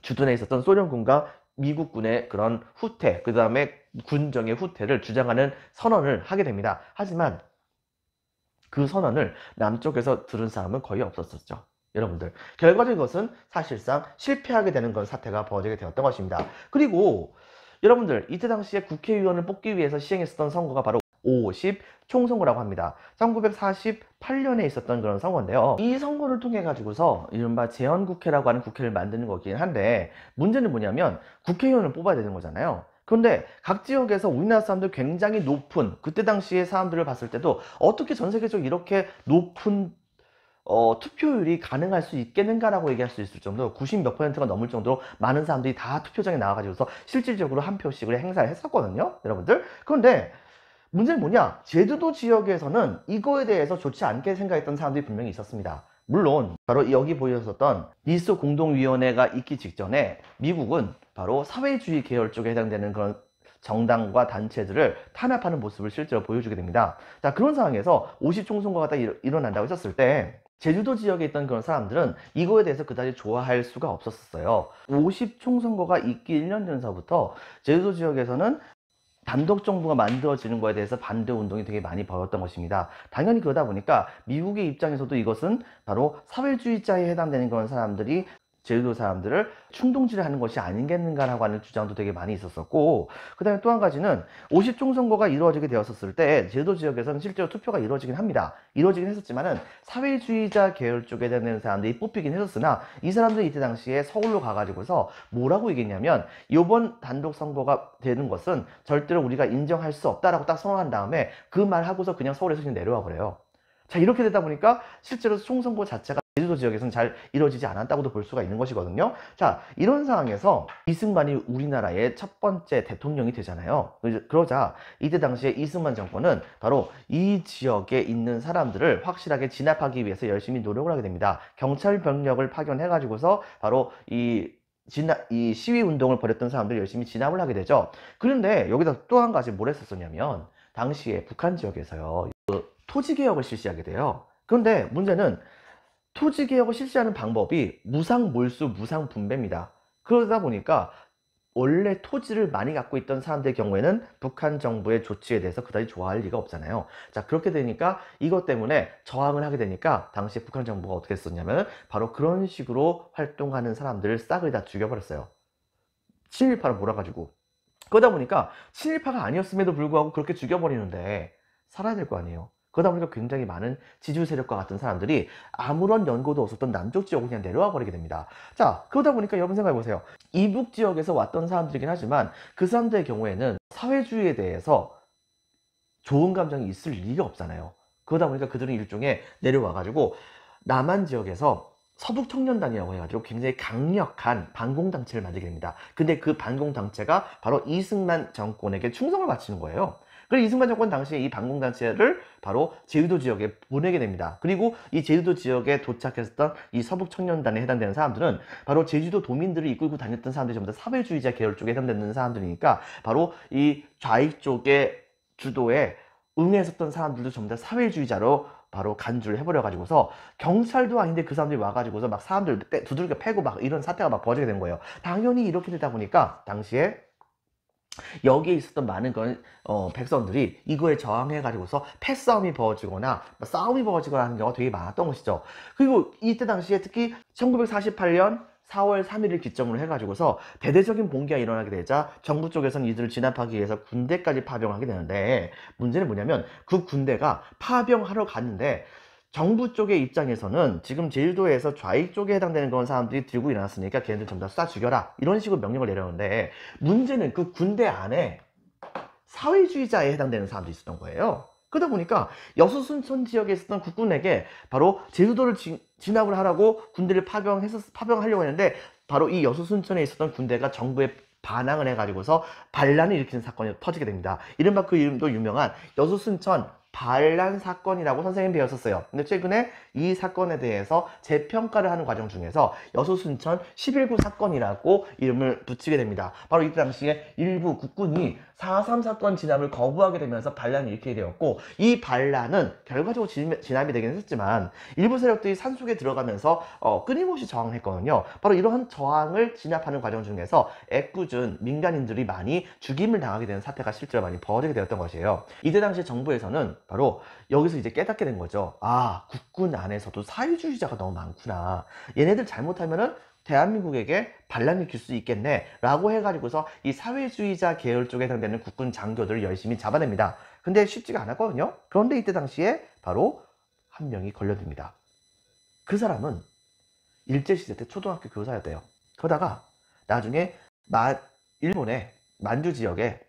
주둔해 있었던 소련군과 미국군의 그런 후퇴, 그 다음에 군정의 후퇴를 주장하는 선언을 하게 됩니다. 하지만 그 선언을 남쪽에서 들은 사람은 거의 없었었죠. 여러분들, 결과적인 것은 사실상 실패하게 되는 그런 사태가 벌어지게 되었던 것입니다. 그리고 여러분들, 이때 당시에 국회의원을 뽑기 위해서 시행했었던 선거가 바로 50 총선거라고 합니다. 1948년에 있었던 그런 선거인데요. 이 선거를 통해 가지고서 이른바 재헌국회라고 하는 국회를 만드는 거긴 한데 문제는 뭐냐면 국회의원을 뽑아야 되는 거잖아요. 그런데 각 지역에서 우리나라 사람들 굉장히 높은, 그때 당시에 사람들을 봤을 때도 어떻게 전 세계적으로 이렇게 높은 투표율이 가능할 수 있겠는가라고 얘기할 수 있을 정도로 90몇 %가 넘을 정도로 많은 사람들이 다 투표장에 나와가지고서 실질적으로 한 표씩을 행사를 했었거든요, 여러분들. 그런데 문제는 뭐냐, 제주도 지역에서는 이거에 대해서 좋지 않게 생각했던 사람들이 분명히 있었습니다. 물론 바로 여기 보였었던 니스 공동위원회가 있기 직전에 미국은 바로 사회주의 계열 쪽에 해당되는 그런 정당과 단체들을 탄압하는 모습을 실제로 보여주게 됩니다. 자, 그런 상황에서 50 총선거가 딱 일어난다고 했었을 때 제주도 지역에 있던 그런 사람들은 이거에 대해서 그다지 좋아할 수가 없었어요. 50 총선거가 있기 1년 전서부터 제주도 지역에서는 단독 정부가 만들어지는 거에 대해서 반대 운동이 되게 많이 벌어졌던 것입니다. 당연히 그러다 보니까 미국의 입장에서도 이것은 바로 사회주의자에 해당되는 그런 사람들이 제주도 사람들을 충동질을 하는 것이 아니겠는가라고 하는 주장도 되게 많이 있었었고, 그 다음에 또 한 가지는 50 총선거가 이루어지게 되었을 때 제주도 지역에서는 실제로 투표가 이루어지긴 합니다. 이루어지긴 했었지만은 사회주의자 계열 쪽에 되는 사람들이 뽑히긴 했었으나 이 사람들이 이때 당시에 서울로 가가지고서 뭐라고 얘기했냐면 이번 단독 선거가 되는 것은 절대로 우리가 인정할 수 없다라고 딱 선언한 다음에 그 말 하고서 그냥 서울에서 그냥 내려와 버려요. 자, 이렇게 되다 보니까 실제로 총선거 자체가 제주도 지역에서는 잘 이루어지지 않았다고도 볼 수가 있는 것이거든요. 자, 이런 상황에서 이승만이 우리나라의 첫 번째 대통령이 되잖아요. 그러자 이때 당시에 이승만 정권은 바로 이 지역에 있는 사람들을 확실하게 진압하기 위해서 열심히 노력을 하게 됩니다. 경찰 병력을 파견해가지고서 바로 이 시위 운동을 벌였던 사람들이 열심히 진압을 하게 되죠. 그런데 여기다 또 한 가지 뭘 했었냐면 당시에 북한 지역에서요, 토지개혁을 실시하게 돼요. 그런데 문제는 토지개혁을 실시하는 방법이 무상몰수, 무상분배입니다. 그러다 보니까 원래 토지를 많이 갖고 있던 사람들의 경우에는 북한 정부의 조치에 대해서 그다지 좋아할 리가 없잖아요. 자, 그렇게 되니까 이것 때문에 저항을 하게 되니까 당시 북한 정부가 어떻게 했었냐면 바로 그런 식으로 활동하는 사람들을 싹을 다 죽여버렸어요. 친일파를 몰아가지고. 그러다 보니까 친일파가 아니었음에도 불구하고 그렇게 죽여버리는데 살아야 될 거 아니에요. 그러다 보니까 굉장히 많은 지주 세력과 같은 사람들이 아무런 연고도 없었던 남쪽 지역으로 그냥 내려와 버리게 됩니다. 자, 그러다 보니까 여러분 생각해 보세요. 이북 지역에서 왔던 사람들이긴 하지만 그 사람들의 경우에는 사회주의에 대해서 좋은 감정이 있을 리가 없잖아요. 그러다 보니까 그들은 일종의 내려와가지고 남한 지역에서 서북청년단이라고 해가지고 굉장히 강력한 반공단체를 만들게 됩니다. 근데 그 반공단체가 바로 이승만 정권에게 충성을 바치는 거예요. 그래서 이승만 정권 당시에 이 반공단체를 바로 제주도 지역에 보내게 됩니다. 그리고 이 제주도 지역에 도착했던 이 서북청년단에 해당되는 사람들은 바로 제주도 도민들을 이끌고 다녔던 사람들이 전부 다 사회주의자 계열 쪽에 해당되는 사람들이니까 바로 이 좌익 쪽의 주도에 응했었던 사람들도 전부 다 사회주의자로 바로 간주를 해버려가지고서 경찰도 아닌데 그 사람들이 와가지고서 막 사람들 두들겨 패고 막 이런 사태가 막 벌어지게 된 거예요. 당연히 이렇게 되다 보니까 당시에 여기에 있었던 많은 백성들이 이거에 저항해가지고서 패싸움이 벌어지거나 싸움이 벌어지거나 하는 경우가 되게 많았던 것이죠. 그리고 이때 당시에 특히 1948년 4월 3일을 기점으로 해가지고서 대대적인 봉기가 일어나게 되자 정부 쪽에서는 이들을 진압하기 위해서 군대까지 파병하게 되는데 문제는 뭐냐면 그 군대가 파병하러 갔는데 정부 쪽의 입장에서는 지금 제주도에서 좌익 쪽에 해당되는 그런 사람들이 들고 일어났으니까 걔네들 전부 다 쏴 죽여라 이런 식으로 명령을 내렸는데 문제는 그 군대 안에 사회주의자에 해당되는 사람들이 있었던 거예요. 그러다 보니까 여수순천 지역에 있었던 국군에게 바로 제주도를 진압을 하라고 군대를 파병하려고 했는데 바로 이 여수순천에 있었던 군대가 정부에 반항을 해가지고서 반란을 일으키는 사건이 터지게 됩니다. 이른바 그 이름도 유명한 여수순천 반란 사건이라고 선생님이 배웠었어요. 근데 최근에 이 사건에 대해서 재평가를 하는 과정 중에서 여수순천 11구 사건이라고 이름을 붙이게 됩니다. 바로 이때 당시에 일부 국군이 4.3 사건 진압을 거부하게 되면서 반란을 일으키게 되었고 이 반란은 결과적으로 진압이 되긴 했었지만 일부 세력들이 산속에 들어가면서 끊임없이 저항했거든요. 바로 이러한 저항을 진압하는 과정 중에서 애꿎은 민간인들이 많이 죽임을 당하게 되는 사태가 실제로 많이 벌어지게 되었던 것이에요. 이때 당시 정부에서는 바로 여기서 이제 깨닫게 된 거죠. 아, 국군 안에서도 사회주의자가 너무 많구나. 얘네들 잘못하면은 대한민국에게 반란을 일으킬 수 있겠네 라고 해가지고서 이 사회주의자 계열 쪽에 해당되는 국군 장교들을 열심히 잡아냅니다. 근데 쉽지가 않았거든요. 그런데 이때 당시에 바로 한 명이 걸려듭니다. 그 사람은 일제시대 때 초등학교 교사였대요. 그러다가 나중에 일본의 만주 지역에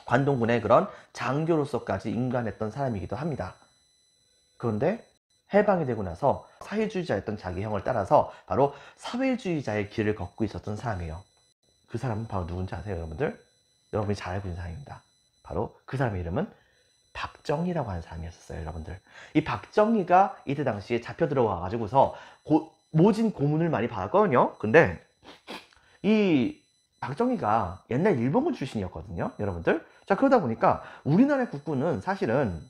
관동군의 그런 장교로서까지 임관했던 사람이기도 합니다. 그런데 해방이 되고 나서 사회주의자였던 자기 형을 따라서 바로 사회주의자의 길을 걷고 있었던 사람이에요. 그 사람은 바로 누군지 아세요, 여러분들? 여러분이 잘 알고 있는 사람입니다. 바로 그 사람의 이름은 박정희라고 하는 사람이었어요, 여러분들. 이 박정희가 이때 당시에 잡혀 들어와 가지고서 모진 고문을 많이 받았거든요. 근데 이 박정희가 옛날 일본군 출신이었거든요, 여러분들. 자, 그러다 보니까 우리나라 국군은 사실은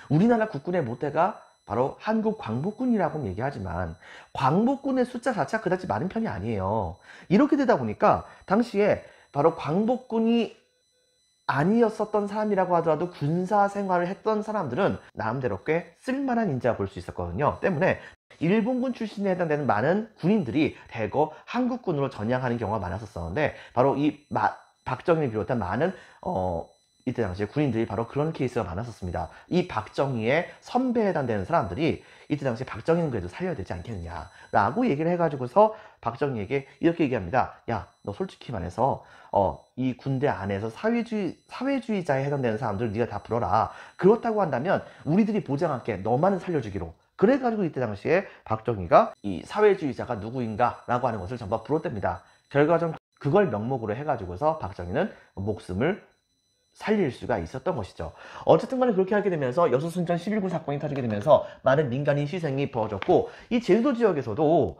우리나라 국군의 모태가 바로 한국 광복군이라고 얘기하지만 광복군의 숫자 자체가 그다지 많은 편이 아니에요. 이렇게 되다 보니까 당시에 바로 광복군이 아니었었던 사람이라고 하더라도 군사 생활을 했던 사람들은 나름대로 꽤 쓸만한 인재가 볼 수 있었거든요. 때문에 일본군 출신에 해당되는 많은 군인들이 대거 한국군으로 전향하는 경우가 많았었는데 바로 이 박정희를 비롯한 많은 이때 당시에 군인들이 바로 그런 케이스가 많았었습니다. 이 박정희의 선배에 해당되는 사람들이 이때 당시에 박정희는 그래도 살려야 되지 않겠느냐 라고 얘기를 해가지고서 박정희에게 이렇게 얘기합니다. 야, 너 솔직히 말해서 이 군대 안에서 사회주의자에 해당되는 사람들을 네가 다 불어라. 그렇다고 한다면 우리들이 보장할게. 너만은 살려주기로. 그래가지고 이때 당시에 박정희가 이 사회주의자가 누구인가 라고 하는 것을 전부 불었답니다. 결과적으로 그걸 명목으로 해가지고서 박정희는 목숨을 살릴 수가 있었던 것이죠. 어쨌든 간에 그렇게 하게 되면서 여수순천 11구 사건이 터지게 되면서 많은 민간인 희생이 벌어졌고 이 제주도 지역에서도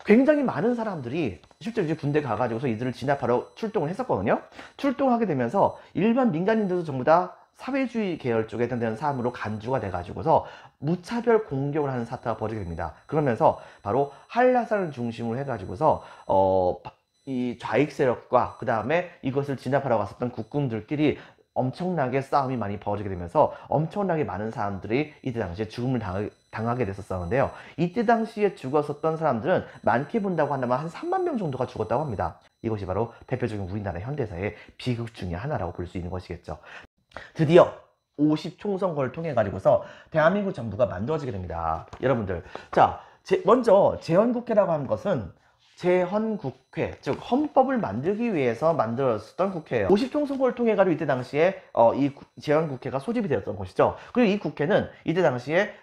굉장히 많은 사람들이 실제로 이제 군대 가가지고서 이들을 진압하러 출동을 했었거든요. 출동하게 되면서 일반 민간인들도 전부 다 사회주의 계열 쪽에 해당되는 사람으로 간주가 돼가지고서 무차별 공격을 하는 사태가 벌어지게 됩니다. 그러면서 바로 한라산을 중심으로 해가지고서 이 좌익 세력과 그 다음에 이것을 진압하러 갔었던 국군들끼리 엄청나게 싸움이 많이 벌어지게 되면서 엄청나게 많은 사람들이 이때 당시에 죽음을 당하게 됐었는데요. 이때 당시에 죽었었던 사람들은 많게 본다고 한다면 한 3만 명 정도가 죽었다고 합니다. 이것이 바로 대표적인 우리나라 현대사의 비극 중의 하나라고 볼 수 있는 것이겠죠. 드디어 50총선거를 통해 가지고서 대한민국 정부가 만들어지게 됩니다. 여러분들, 자, 먼저 재헌국회라고 하는 것은 재헌국회, 즉 헌법을 만들기 위해서 만들었던 국회예요. 50총선거를 통해 가지고 이때 당시에 이 재헌국회가 소집이 되었던 것이죠. 그리고 이 국회는 이때 당시에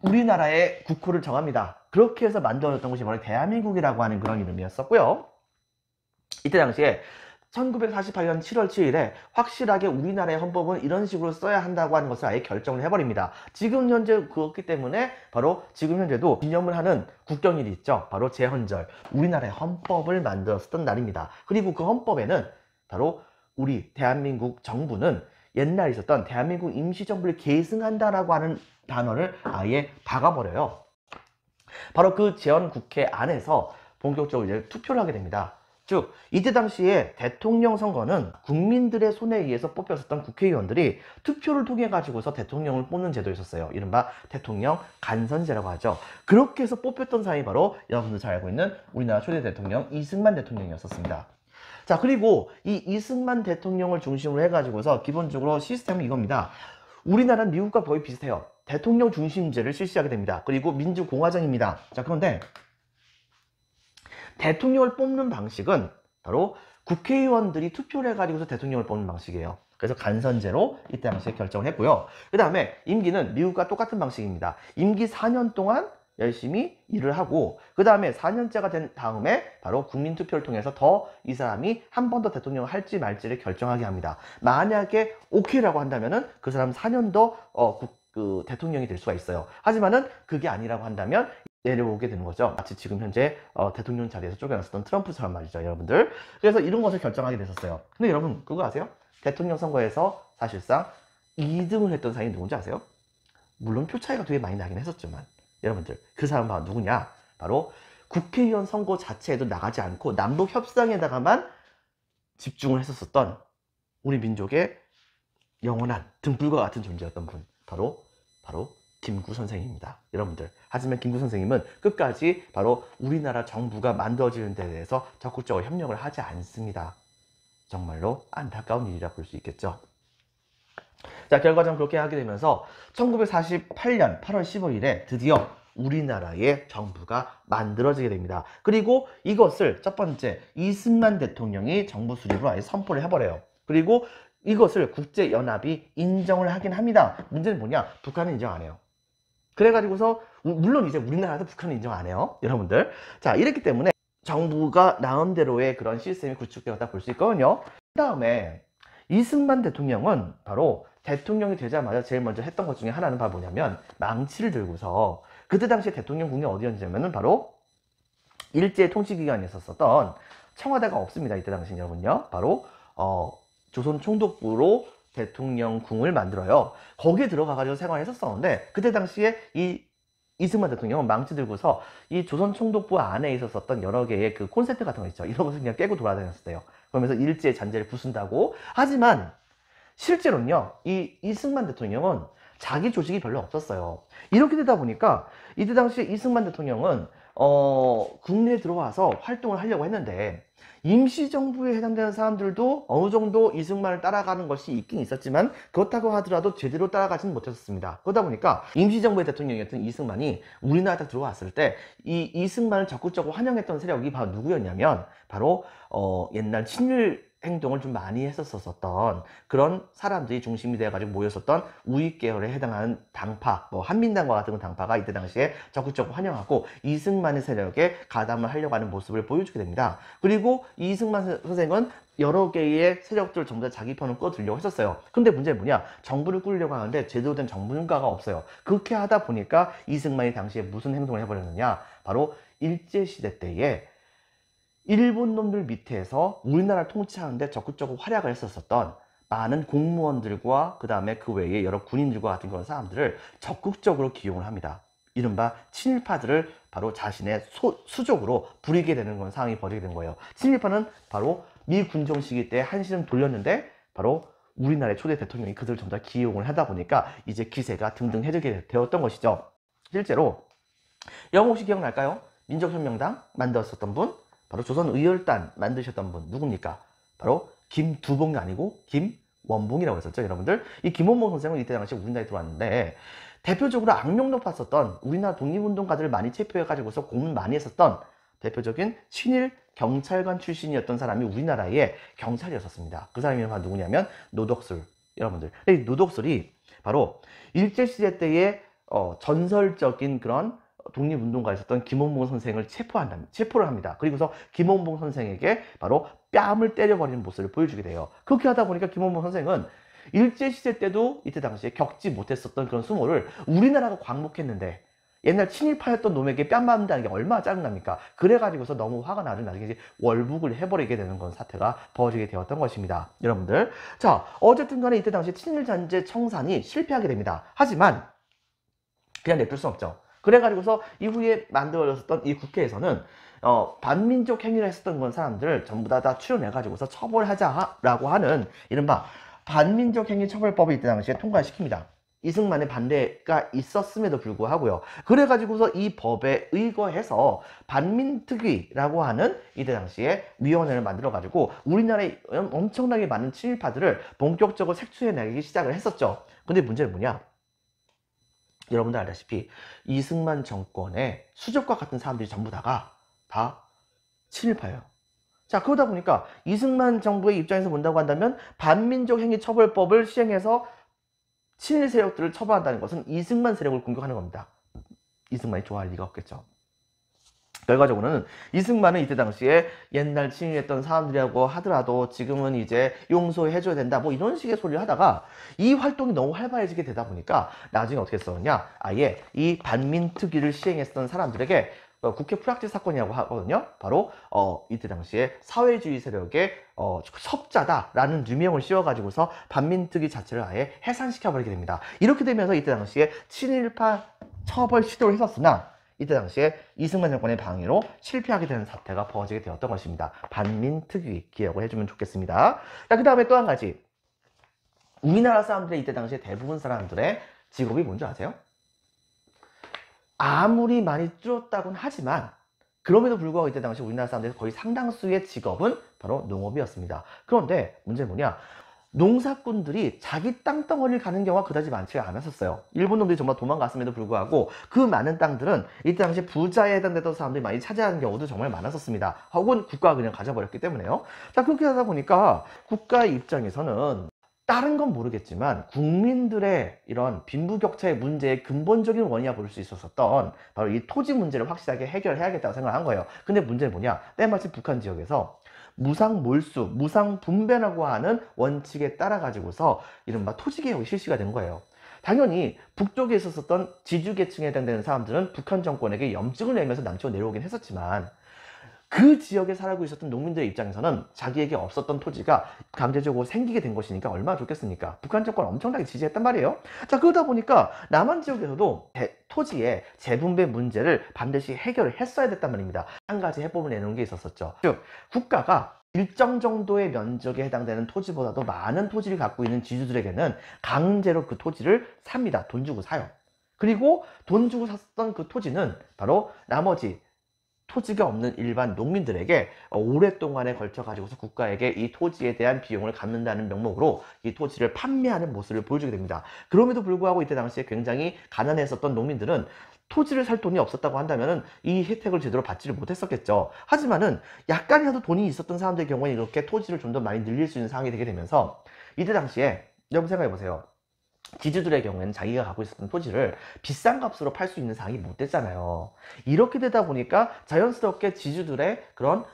우리나라의 국호를 정합니다. 그렇게 해서 만들어졌던 것이 바로 대한민국이라고 하는 그런 이름이었었고요. 이때 당시에 1948년 7월 7일에 확실하게 우리나라의 헌법은 이런 식으로 써야 한다고 하는 것을 아예 결정을 해버립니다. 지금 현재 그렇기 때문에 바로 지금 현재도 기념을 하는 국경일이 있죠. 바로 재헌절, 우리나라의 헌법을 만들었던 날입니다. 그리고 그 헌법에는 바로 우리 대한민국 정부는 옛날에 있었던 대한민국 임시정부를 계승한다라고 하는 단어를 아예 박아버려요. 바로 그 재헌국회 안에서 본격적으로 이제 투표를 하게 됩니다. 즉 이때 당시에 대통령 선거는 국민들의 손에 의해서 뽑혔었던 국회의원들이 투표를 통해 가지고서 대통령을 뽑는 제도였었어요. 이른바 대통령 간선제라고 하죠. 그렇게 해서 뽑혔던 사람이 바로 여러분들 잘 알고 있는 우리나라 초대 대통령 이승만 대통령이었었습니다. 자, 그리고 이 이승만 대통령을 중심으로 해가지고서 기본적으로 시스템은 이겁니다. 우리나라는 미국과 거의 비슷해요. 대통령 중심제를 실시하게 됩니다. 그리고 민주공화정입니다. 자, 그런데 대통령을 뽑는 방식은 바로 국회의원들이 투표를 해가지고서 대통령을 뽑는 방식이에요. 그래서 간선제로 이때 당시에 결정을 했고요. 그 다음에 임기는 미국과 똑같은 방식입니다. 임기 4년 동안 열심히 일을 하고 그 다음에 4년째가 된 다음에 바로 국민투표를 통해서 더 이 사람이 한 번 더 대통령을 할지 말지를 결정하게 합니다. 만약에 오케이라고 한다면은 그 사람 4년 더 대통령이 될 수가 있어요. 하지만은 그게 아니라고 한다면 내려오게 되는 거죠. 마치 지금 현재 대통령 자리에서 쫓겨났었던 트럼프처럼 말이죠, 여러분들. 그래서 이런 것을 결정하게 됐었어요. 근데 여러분 그거 아세요? 대통령 선거에서 사실상 2등을 했던 사람이 누군지 아세요? 물론 표 차이가 되게 많이 나긴 했었지만 여러분들 그 사람은 바로 누구냐? 바로 국회의원 선거 자체에도 나가지 않고 남북 협상에다가만 집중을 했었던 우리 민족의 영원한 등불과 같은 존재였던 분, 바로 김구 선생입니다. 여러분들. 하지만 김구 선생님은 끝까지 바로 우리나라 정부가 만들어지는 데 대해서 적극적으로 협력을 하지 않습니다. 정말로 안타까운 일이라 볼 수 있겠죠. 자, 결과적으로 그렇게 하게 되면서 1948년 8월 15일에 드디어 우리나라의 정부가 만들어지게 됩니다. 그리고 이것을 첫 번째 이승만 대통령이 정부 수립으로 아예 선포를 해버려요. 그리고 이것을 국제연합이 인정을 하긴 합니다. 문제는 뭐냐? 북한은 인정 안 해요. 그래가지고서 물론 이제 우리나라도 북한은 인정 안 해요, 여러분들. 자, 이렇기 때문에 정부가 나름대로의 그런 시스템이 구축되었다 볼 수 있거든요. 그 다음에 이승만 대통령은 바로 대통령이 되자마자 제일 먼저 했던 것 중에 하나는 바로 뭐냐면 망치를 들고서 그때 당시에 대통령궁이 어디였냐면은 바로 일제 통치기관에 있었던 청와대가 없습니다. 이때 당시 여러분요. 바로 조선 총독부로 대통령궁을 만들어요. 거기에 들어가가지고 생활했었었는데 그때 당시에 이승만 대통령은 망치 들고서 이 조선 총독부 안에 있었던 여러 개의 그 콘센트 같은 거 있죠. 이런 것을 그냥 깨고 돌아다녔어요. 그러면서 일제 잔재를 부순다고. 하지만 실제로는요, 이 이승만 대통령은 자기 조직이 별로 없었어요. 이렇게 되다 보니까 이때 당시에 이승만 대통령은 국내에 들어와서 활동을 하려고 했는데 임시정부에 해당되는 사람들도 어느 정도 이승만을 따라가는 것이 있긴 있었지만 그렇다고 하더라도 제대로 따라가지는 못했었습니다. 그러다 보니까 임시정부의 대통령이었던 이승만이 우리나라에 딱 들어왔을 때 이 이승만을 적극적으로 환영했던 세력이 바로 누구였냐면 바로 옛날 친일 행동을 좀 많이 했었었던 그런 사람들이 중심이 되어가지고 모였었던 우익 계열에 해당하는 당파, 뭐 한민당과 같은 당파가 이때 당시에 적극적으로 환영하고 이승만의 세력에 가담을 하려고 하는 모습을 보여주게 됩니다. 그리고 이승만 선생은 여러 개의 세력들을 전부 다 자기 편을 끌어들이려고 했었어요. 근데 문제는 뭐냐? 정부를 꾸리려고 하는데 제대로 된 정부가가 없어요. 그렇게 하다 보니까 이승만이 당시에 무슨 행동을 해버렸느냐? 바로 일제시대 때에 일본 놈들 밑에서 우리나라를 통치하는데 적극적으로 활약을 했었던 많은 공무원들과 그 다음에 그 외에 여러 군인들과 같은 그런 사람들을 적극적으로 기용을 합니다. 이른바 친일파들을 바로 자신의 수족으로 부리게 되는 그런 상황이 벌어지게 된 거예요. 친일파는 바로 미 군종 시기 때 한시름 돌렸는데 바로 우리나라의 초대 대통령이 그들을 전부 다 기용을 하다 보니까 이제 기세가 등등해지게 되었던 것이죠. 실제로 여러분 혹시 기억날까요? 민족혁명당 만들었었던 분, 바로 조선의열단 만드셨던 분 누굽니까? 바로 김두봉이 아니고 김원봉이라고 했었죠, 여러분들. 이 김원봉 선생은 이때 당시 우리나라에 들어왔는데 대표적으로 악명 높았었던 우리나라 독립운동가들을 많이 체포해가지고서 고문 많이 했었던 대표적인 친일 경찰관 출신이었던 사람이 우리나라의 경찰이었었습니다. 그 사람이 바로 누구냐면 노덕술, 여러분들. 이 노덕술이 바로 일제시대 때의 전설적인 그런 독립운동가였었던 김원봉 선생을 체포를 합니다. 그리고서 김원봉 선생에게 바로 뺨을 때려버리는 모습을 보여주게 돼요. 그렇게 하다 보니까 김원봉 선생은 일제시대 때도 이때 당시에 겪지 못했었던 그런 수모를 우리나라가 광복했는데 옛날 친일파였던 놈에게 뺨 맞는다는 게 얼마나 짜증납니까? 그래가지고서 너무 화가 나서 나중에 이제 월북을 해버리게 되는 그런 사태가 벌어지게 되었던 것입니다. 여러분들. 자, 어쨌든 간에 이때 당시에 친일잔재 청산이 실패하게 됩니다. 하지만 그냥 냅둘 수 없죠. 그래가지고서 이후에 만들어졌던 이 국회에서는 반민족 행위를 했었던 건 사람들을 전부 다 추려내가지고서 처벌하자라고 하는 이른바 반민족 행위 처벌법을 이때 당시에 통과시킵니다. 이승만의 반대가 있었음에도 불구하고요. 그래가지고서 이 법에 의거해서 반민특위라고 하는 이때 당시에 위원회를 만들어가지고 우리나라에 엄청나게 많은 친일파들을 본격적으로 색출해내기 시작을 했었죠. 근데 문제는 뭐냐? 여러분들 알다시피 이승만 정권의 수족과 같은 사람들이 전부 다 친일파예요. 자, 그러다 보니까 이승만 정부의 입장에서 본다고 한다면 반민족 행위 처벌법을 시행해서 친일 세력들을 처벌한다는 것은 이승만 세력을 공격하는 겁니다. 이승만이 좋아할 리가 없겠죠. 결과적으로는 이승만은 이때 당시에 옛날 친일했던 사람들이라고 하더라도 지금은 이제 용서해줘야 된다 뭐 이런 식의 소리를 하다가 이 활동이 너무 활발해지게 되다 보니까 나중에 어떻게 썼냐, 아예 이 반민특위를 시행했던 사람들에게 국회 프락치 사건이라고 하거든요. 바로 이때 당시에 사회주의 세력의 섭자다라는 누명을 씌워가지고서 반민특위 자체를 아예 해산시켜버리게 됩니다. 이렇게 되면서 이때 당시에 친일파 처벌 시도를 했었으나 이때 당시에 이승만 정권의 방해로 실패하게 되는 사태가 벌어지게 되었던 것입니다. 반민특위 기억을 해주면 좋겠습니다. 자, 그 다음에 또 한 가지. 우리나라 사람들의 이때 당시에 대부분 사람들의 직업이 뭔지 아세요? 아무리 많이 줄었다고는 하지만 그럼에도 불구하고 이때 당시 우리나라 사람들의 거의 상당수의 직업은 바로 농업이었습니다. 그런데 문제는 뭐냐? 농사꾼들이 자기 땅덩어리를 가는 경우가 그다지 많지가 않았었어요. 일본 놈들이 정말 도망갔음에도 불구하고 그 많은 땅들은 이때 당시 부자에 해당되던 사람들이 많이 차지하는 경우도 정말 많았었습니다. 혹은 국가가 그냥 가져버렸기 때문에요. 자, 그렇게 하다 보니까 국가의 입장에서는 다른 건 모르겠지만 국민들의 이런 빈부격차의 문제의 근본적인 원인이라 볼 수 있었던 바로 이 토지 문제를 확실하게 해결해야겠다고 생각한 거예요. 근데 문제는 뭐냐? 때마침 북한 지역에서 무상몰수, 무상분배라고 하는 원칙에 따라 가지고서 이른바 토지개혁이 실시가 된 거예요. 당연히 북쪽에 있었던 지주계층에 해당되는 사람들은 북한 정권에게 염증을 내면서 남쪽으로 내려오긴 했었지만 그 지역에 살고 있었던 농민들의 입장에서는 자기에게 없었던 토지가 강제적으로 생기게 된 것이니까 얼마나 좋겠습니까? 북한 정권 엄청나게 지지했단 말이에요. 자, 그러다 보니까 남한 지역에서도 토지의 재분배 문제를 반드시 해결을 했어야 됐단 말입니다. 한 가지 해법을 내놓은 게 있었었죠. 즉, 국가가 일정 정도의 면적에 해당되는 토지보다도 많은 토지를 갖고 있는 지주들에게는 강제로 그 토지를 삽니다. 돈 주고 사요. 그리고 돈 주고 샀던 그 토지는 바로 나머지 토지가 없는 일반 농민들에게 오랫동안에 걸쳐 가지고서 국가에게 이 토지에 대한 비용을 갚는다는 명목으로 이 토지를 판매하는 모습을 보여주게 됩니다. 그럼에도 불구하고 이때 당시에 굉장히 가난했었던 농민들은 토지를 살 돈이 없었다고 한다면 이 혜택을 제대로 받지를 못했었겠죠. 하지만은 약간이라도 돈이 있었던 사람들의 경우에 이렇게 토지를 좀 더 많이 늘릴 수 있는 상황이 되게 되면서 이때 당시에 여러분 생각해 보세요. 지주들의 경우에는 자기가 갖고 있었던 토지를 비싼 값으로 팔 수 있는 상황이 못 됐잖아요. 이렇게 되다 보니까 자연스럽게 지주들의 그런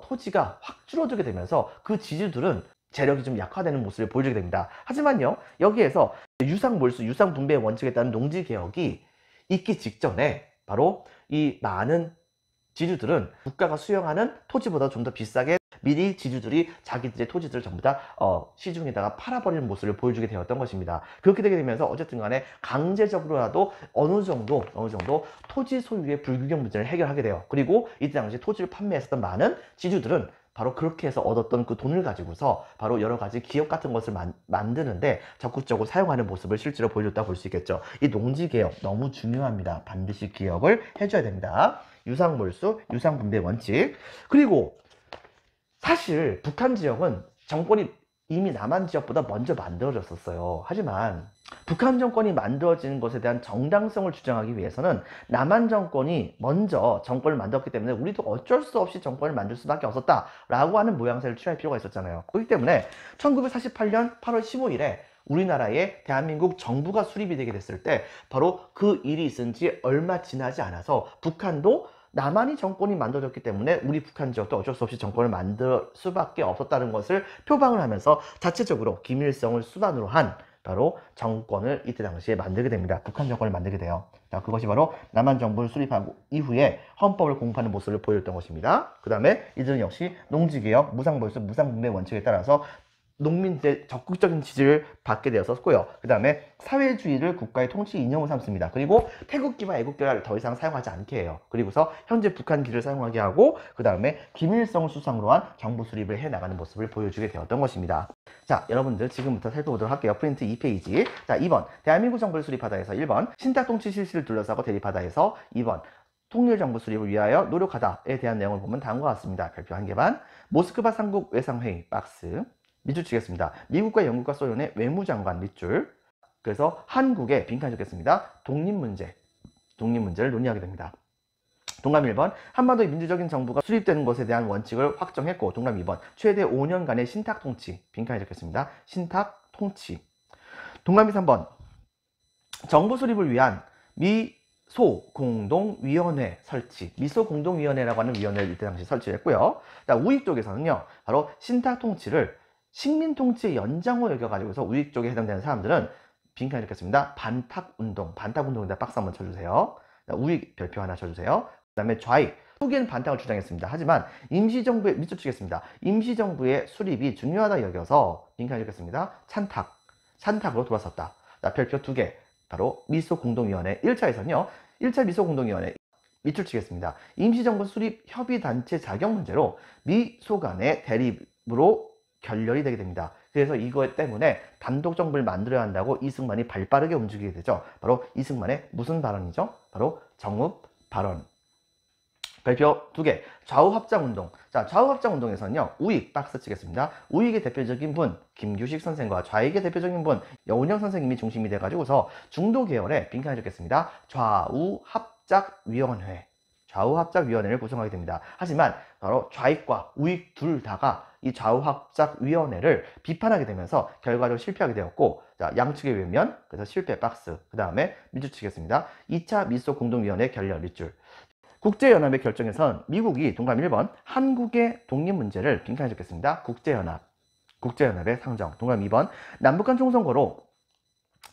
토지가 확 줄어들게 되면서 그 지주들은 재력이 좀 약화되는 모습을 보여주게 됩니다. 하지만요, 여기에서 유상몰수, 유상분배의 원칙에 따른 농지개혁이 있기 직전에 바로 이 많은 지주들은 국가가 수용하는 토지보다 좀 더 비싸게 미리 지주들이 자기들의 토지들을 전부 다 시중에다가 팔아버리는 모습을 보여주게 되었던 것입니다. 그렇게 되게 되면서 어쨌든 간에 강제적으로라도 어느 정도 토지 소유의 불균형 문제를 해결하게 돼요. 그리고 이때 당시 토지를 판매했었던 많은 지주들은 바로 그렇게 해서 얻었던 그 돈을 가지고서 바로 여러 가지 기업 같은 것을 만드는데 적극적으로 사용하는 모습을 실제로 보여줬다 볼 수 있겠죠. 이 농지개혁 너무 중요합니다. 반드시 기억을 해줘야 됩니다. 유상몰수, 유상분배 원칙. 그리고 사실 북한 지역은 정권이 이미 남한 지역보다 먼저 만들어졌었어요. 하지만 북한 정권이 만들어지는 것에 대한 정당성을 주장하기 위해서는 남한 정권이 먼저 정권을 만들었기 때문에 우리도 어쩔 수 없이 정권을 만들 수밖에 없었다라고 하는 모양새를 취할 필요가 있었잖아요. 그렇기 때문에 1948년 8월 15일에 우리나라에 대한민국 정부가 수립이 되게 됐을 때 바로 그 일이 있은 지 얼마 지나지 않아서 북한도 남한이 정권이 만들어졌기 때문에 우리 북한 지역도 어쩔 수 없이 정권을 만들 수밖에 없었다는 것을 표방을 하면서 자체적으로 김일성을 수단으로 한 바로 정권을 이때 당시에 만들게 됩니다. 북한 정권을 만들게 돼요. 자, 그것이 바로 남한 정부를 수립하고 이후에 헌법을 공부하는 모습을 보여줬던 것입니다. 그 다음에 이들은 역시 농지개혁, 무상벌수, 무상분배 원칙에 따라서 농민들의 적극적인 지지를 받게 되었었고요. 그 다음에 사회주의를 국가의 통치 이념으로 삼습니다. 그리고 태극기와 애국기를 더 이상 사용하지 않게 해요. 그리고서 현재 북한기를 사용하게 하고 그 다음에 김일성을 수상으로 한 정부 수립을 해나가는 모습을 보여주게 되었던 것입니다. 자, 여러분들 지금부터 살펴보도록 할게요. 프린트 2페이지. 자, 2번 대한민국 정부를 수립하다 해서 1번 신탁통치 실시를 둘러싸고 대립하다 해서 2번 통일정부 수립을 위하여 노력하다에 대한 내용을 보면 다음과 같습니다. 별표 1개 반. 모스크바 삼국 외상회의 박스. 밑줄 치겠습니다. 미국과 영국과 소련의 외무장관 밑줄. 그래서 한국에 빈칸 적겠습니다. 독립문제를 논의하게 됩니다. 동감 1번 한반도의 민주적인 정부가 수립되는 것에 대한 원칙을 확정했고 동감 2번 최대 5년간의 신탁통치 빈칸에 적겠습니다. 신탁통치. 동감이 3번 정부 수립을 위한 미소공동위원회 설치. 미소공동위원회라고 하는 위원회를 이때 당시 설치했고요. 우익 쪽에서는요. 바로 신탁통치를 식민통치의 연장으로 여겨가지고서 우익 쪽에 해당되는 사람들은 빈칸에 적겠습니다. 반탁운동. 반탁운동에다 박스 한번 쳐주세요. 우익 별표 하나 쳐주세요. 그 다음에 좌익. 후기는 반탁을 주장했습니다. 하지만 임시정부의 밑줄 치겠습니다. 임시정부의 수립이 중요하다 여겨서 빈칸에 적겠습니다. 찬탁으로 돌아섰다. 별표 2개. 바로 미소공동위원회 1차에서는요. 1차 미소공동위원회 밑줄 치겠습니다. 임시정부 수립 협의단체 자격 문제로 미소 간의 대립으로 결렬이 되게 됩니다. 그래서 이것 때문에 단독 정부를 만들어야 한다고 이승만이 발빠르게 움직이게 되죠. 바로 이승만의 무슨 발언이죠? 바로 정읍 발언. 별표 2개. 좌우합작운동. 자, 좌우합작운동에서는요. 우익 박스 치겠습니다. 우익의 대표적인 분 김규식 선생과 좌익의 대표적인 분 여운형 선생님이 중심이 돼가지고서 중도 계열에 빈칸에 적겠습니다. 좌우합작위원회를 구성하게 됩니다. 하지만 바로 좌익과 우익 둘 다가 이 좌우합작위원회를 비판하게 되면서 결과적으로 실패하게 되었고, 자, 양측의 외면, 그래서 실패 박스. 그 다음에 밑줄 치겠습니다. 2차 미소공동위원회 결렬 밑줄. 국제연합의 결정에선 미국이 동감 1번 한국의 독립문제를 빈칸에 적겠습니다. 국제연합의 상정. 동감 2번 남북한 총선거로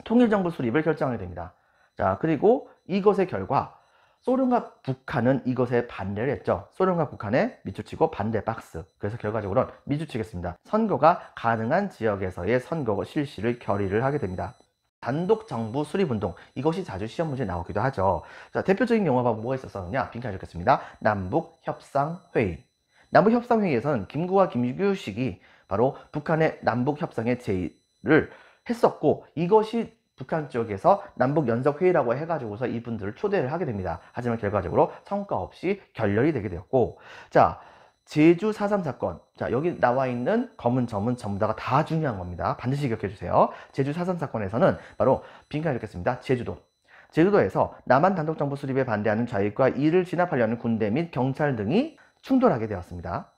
통일정부 수립을 결정하게 됩니다. 자, 그리고 이것의 결과 소련과 북한은 이것에 반대를 했죠. 소련과 북한에 밑줄 치고 반대 박스. 그래서 결과적으로는 밑줄 치겠습니다. 선거가 가능한 지역에서의 선거 실시를 결의를 하게 됩니다. 단독 정부 수립운동. 이것이 자주 시험 문제에 나오기도 하죠. 자, 대표적인 경우가 뭐가 있었느냐? 빈칸에 적겠습니다. 남북협상회의. 남북협상회의에서는 김구와 김규식이 바로 북한의 남북협상의 제의를 했었고, 이것이 북한 쪽에서 남북연석회의라고 해가지고서 이분들을 초대를 하게 됩니다. 하지만 결과적으로 성과 없이 결렬이 되게 되었고, 자, 제주 4.3 사건. 자, 여기 나와 있는 검은 점은 전부 다가 다 중요한 겁니다. 반드시 기억해 주세요. 제주 4.3 사건에서는 바로 빈칸에 적겠습니다. 제주도에서 남한 단독정부 수립에 반대하는 좌익과 이를 진압하려는 군대 및 경찰 등이 충돌하게 되었습니다.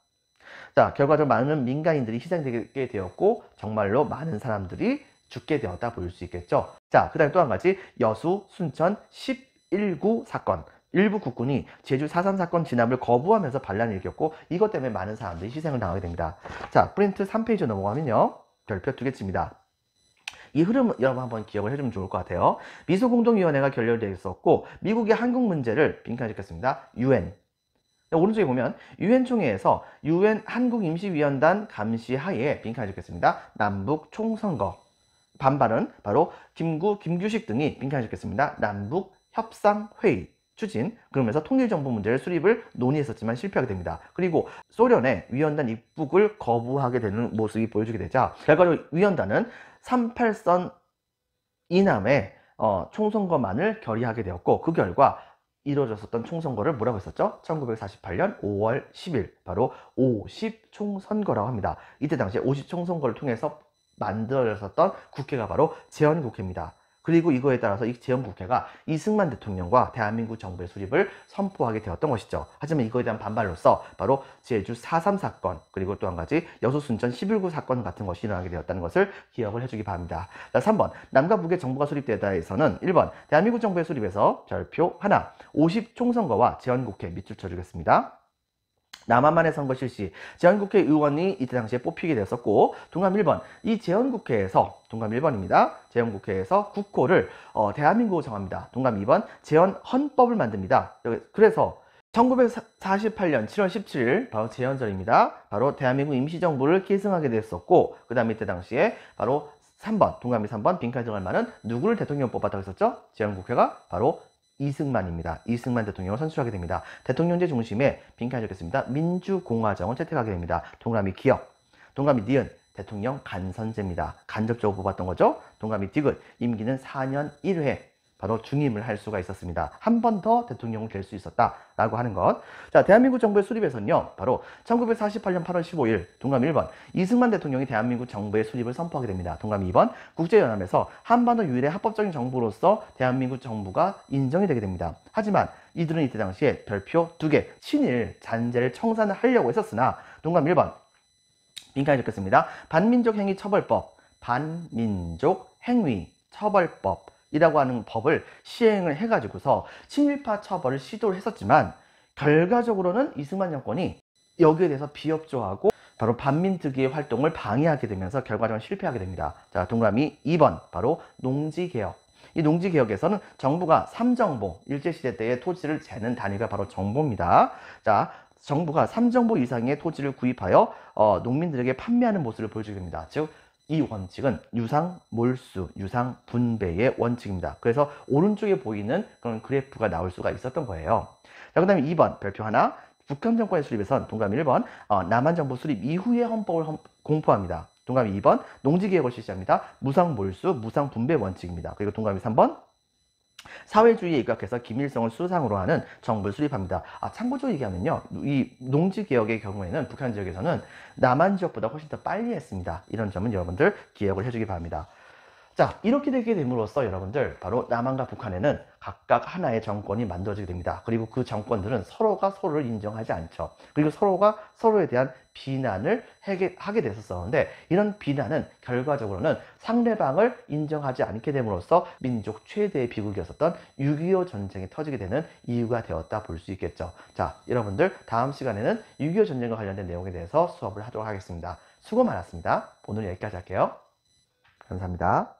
자, 결과적으로 많은 민간인들이 희생되게 되었고, 정말로 많은 사람들이 죽게 되었다 볼 수 있겠죠. 자, 그 다음에 또 한 가지 여수, 순천 11구 사건. 일부 국군이 제주 4.3 사건 진압을 거부하면서 반란을 일으켰고, 이것 때문에 많은 사람들이 희생을 당하게 됩니다. 자, 프린트 3페이지 넘어가면요. 별표 2개 칩니다. 이 흐름 여러분 한번 기억을 해주면 좋을 것 같아요. 미소공동위원회가 결렬되어 있었고 미국의 한국 문제를 빈칸에 적겠습니다. UN. 오른쪽에 보면 유엔 총회에서 유엔 한국임시위원단 감시 하에 빈칸에 적겠습니다. 남북 총선거. 반발은 바로 김규식 등이 빈칸에 적겠습니다. 남북 협상회의 추진. 그러면서 통일정부 문제를 수립을 논의했었지만 실패하게 됩니다. 그리고 소련의 위원단 입국을 거부하게 되는 모습이 보여주게 되자 결과적으로 위원단은 38선 이남의 총선거만을 결의하게 되었고 그 결과 이루어졌었던 총선거를 뭐라고 했었죠? 1948년 5월 10일 바로 50총선거라고 합니다. 이때 당시에 50총선거를 통해서 만들어졌었던 국회가 바로 제헌국회입니다. 그리고 이거에 따라서 이 제헌국회가 이승만 대통령과 대한민국 정부의 수립을 선포하게 되었던 것이죠. 하지만 이거에 대한 반발로서 바로 제주 4.3 사건 그리고 또 한 가지 여수 순천 11구 사건 같은 것이 일어나게 되었다는 것을 기억을 해주기 바랍니다. 자, 3번 남과 북의 정부가 수립되다 해서는 1번 대한민국 정부의 수립에서 별표 하나 50총선거와 제헌국회 밑줄 쳐주겠습니다. 남한만의 선거 실시 제헌국회 의원이 이때 당시에 뽑히게 됐었고 동감 1번 이 제헌국회에서 동감 1번입니다. 제헌국회에서 국호를 대한민국으로 정합니다. 동감 2번 제헌 헌법을 만듭니다. 그래서 1948년 7월 17일 바로 제헌절입니다. 바로 대한민국 임시정부를 계승하게 됐었고 그 다음에 이때 당시에 바로 3번 동감이 3번 빈칸 들어갈 만은 누구를 대통령 뽑았다고 했었죠? 제헌국회가 바로 이승만입니다. 이승만 대통령을 선출하게 됩니다. 대통령제 중심에 빈칸을 적겠습니다. 민주공화정을 채택하게 됩니다. 동그라미 기역, 동그라미 니은, 대통령 간선제입니다. 간접적으로 뽑았던 거죠. 동그라미 디귿, 임기는 4년 1회 바로 중임을 할 수가 있었습니다. 한 번 더 대통령이 될 수 있었다라고 하는 것. 자, 대한민국 정부의 수립에서는요. 바로 1948년 8월 15일 동감 1번 이승만 대통령이 대한민국 정부의 수립을 선포하게 됩니다. 동감 2번 국제연합에서 한반도 유일의 합법적인 정부로서 대한민국 정부가 인정이 되게 됩니다. 하지만 이들은 이때 당시에 별표 2개 친일 잔재를 청산을 하려고 했었으나 동감 1번 빈칸에 적겠습니다. 반민족 행위 처벌법, 반민족 행위 처벌법 이라고 하는 법을 시행을 해가지고서 친일파 처벌을 시도를 했었지만 결과적으로는 이승만 정권이 여기에 대해서 비협조하고 바로 반민특위의 활동을 방해하게 되면서 결과적으로 실패하게 됩니다. 자, 동그라미 2번 바로 농지개혁. 이 농지개혁에서는 정부가 삼정보, 일제시대 때의 토지를 재는 단위가 바로 정보입니다. 자, 정부가 3정보 이상의 토지를 구입하여 농민들에게 판매하는 모습을 보여주게 됩니다. 즉 이 원칙은 유상 몰수, 유상 분배의 원칙입니다. 그래서 오른쪽에 보이는 그런 그래프가 나올 수가 있었던 거예요. 자, 그 다음에 2번 별표 하나 북한 정권의 수립에선 동감 1번 남한 정부 수립 이후에 헌법을 공포합니다. 동감이 2번 농지개혁을 실시합니다. 무상 몰수, 무상 분배 원칙입니다. 그리고 동감이 3번 사회주의에 입각해서 김일성을 수상으로 하는 정부를 수립합니다. 참고적으로 얘기하면요. 이 농지개혁의 경우에는 북한 지역에서는 남한 지역보다 훨씬 더 빨리 했습니다. 이런 점은 여러분들 기억을 해주기 바랍니다. 자, 이렇게 되게 됨으로써 여러분들 바로 남한과 북한에는 각각 하나의 정권이 만들어지게 됩니다. 그리고 그 정권들은 서로가 서로를 인정하지 않죠. 그리고 서로가 서로에 대한 비난을 하게 됐었는데 이런 비난은 결과적으로는 상대방을 인정하지 않게 됨으로써 민족 최대의 비극이었었던 6.25 전쟁이 터지게 되는 이유가 되었다 볼 수 있겠죠. 자, 여러분들 다음 시간에는 6.25 전쟁과 관련된 내용에 대해서 수업을 하도록 하겠습니다. 수고 많았습니다. 오늘 여기까지 할게요. 감사합니다.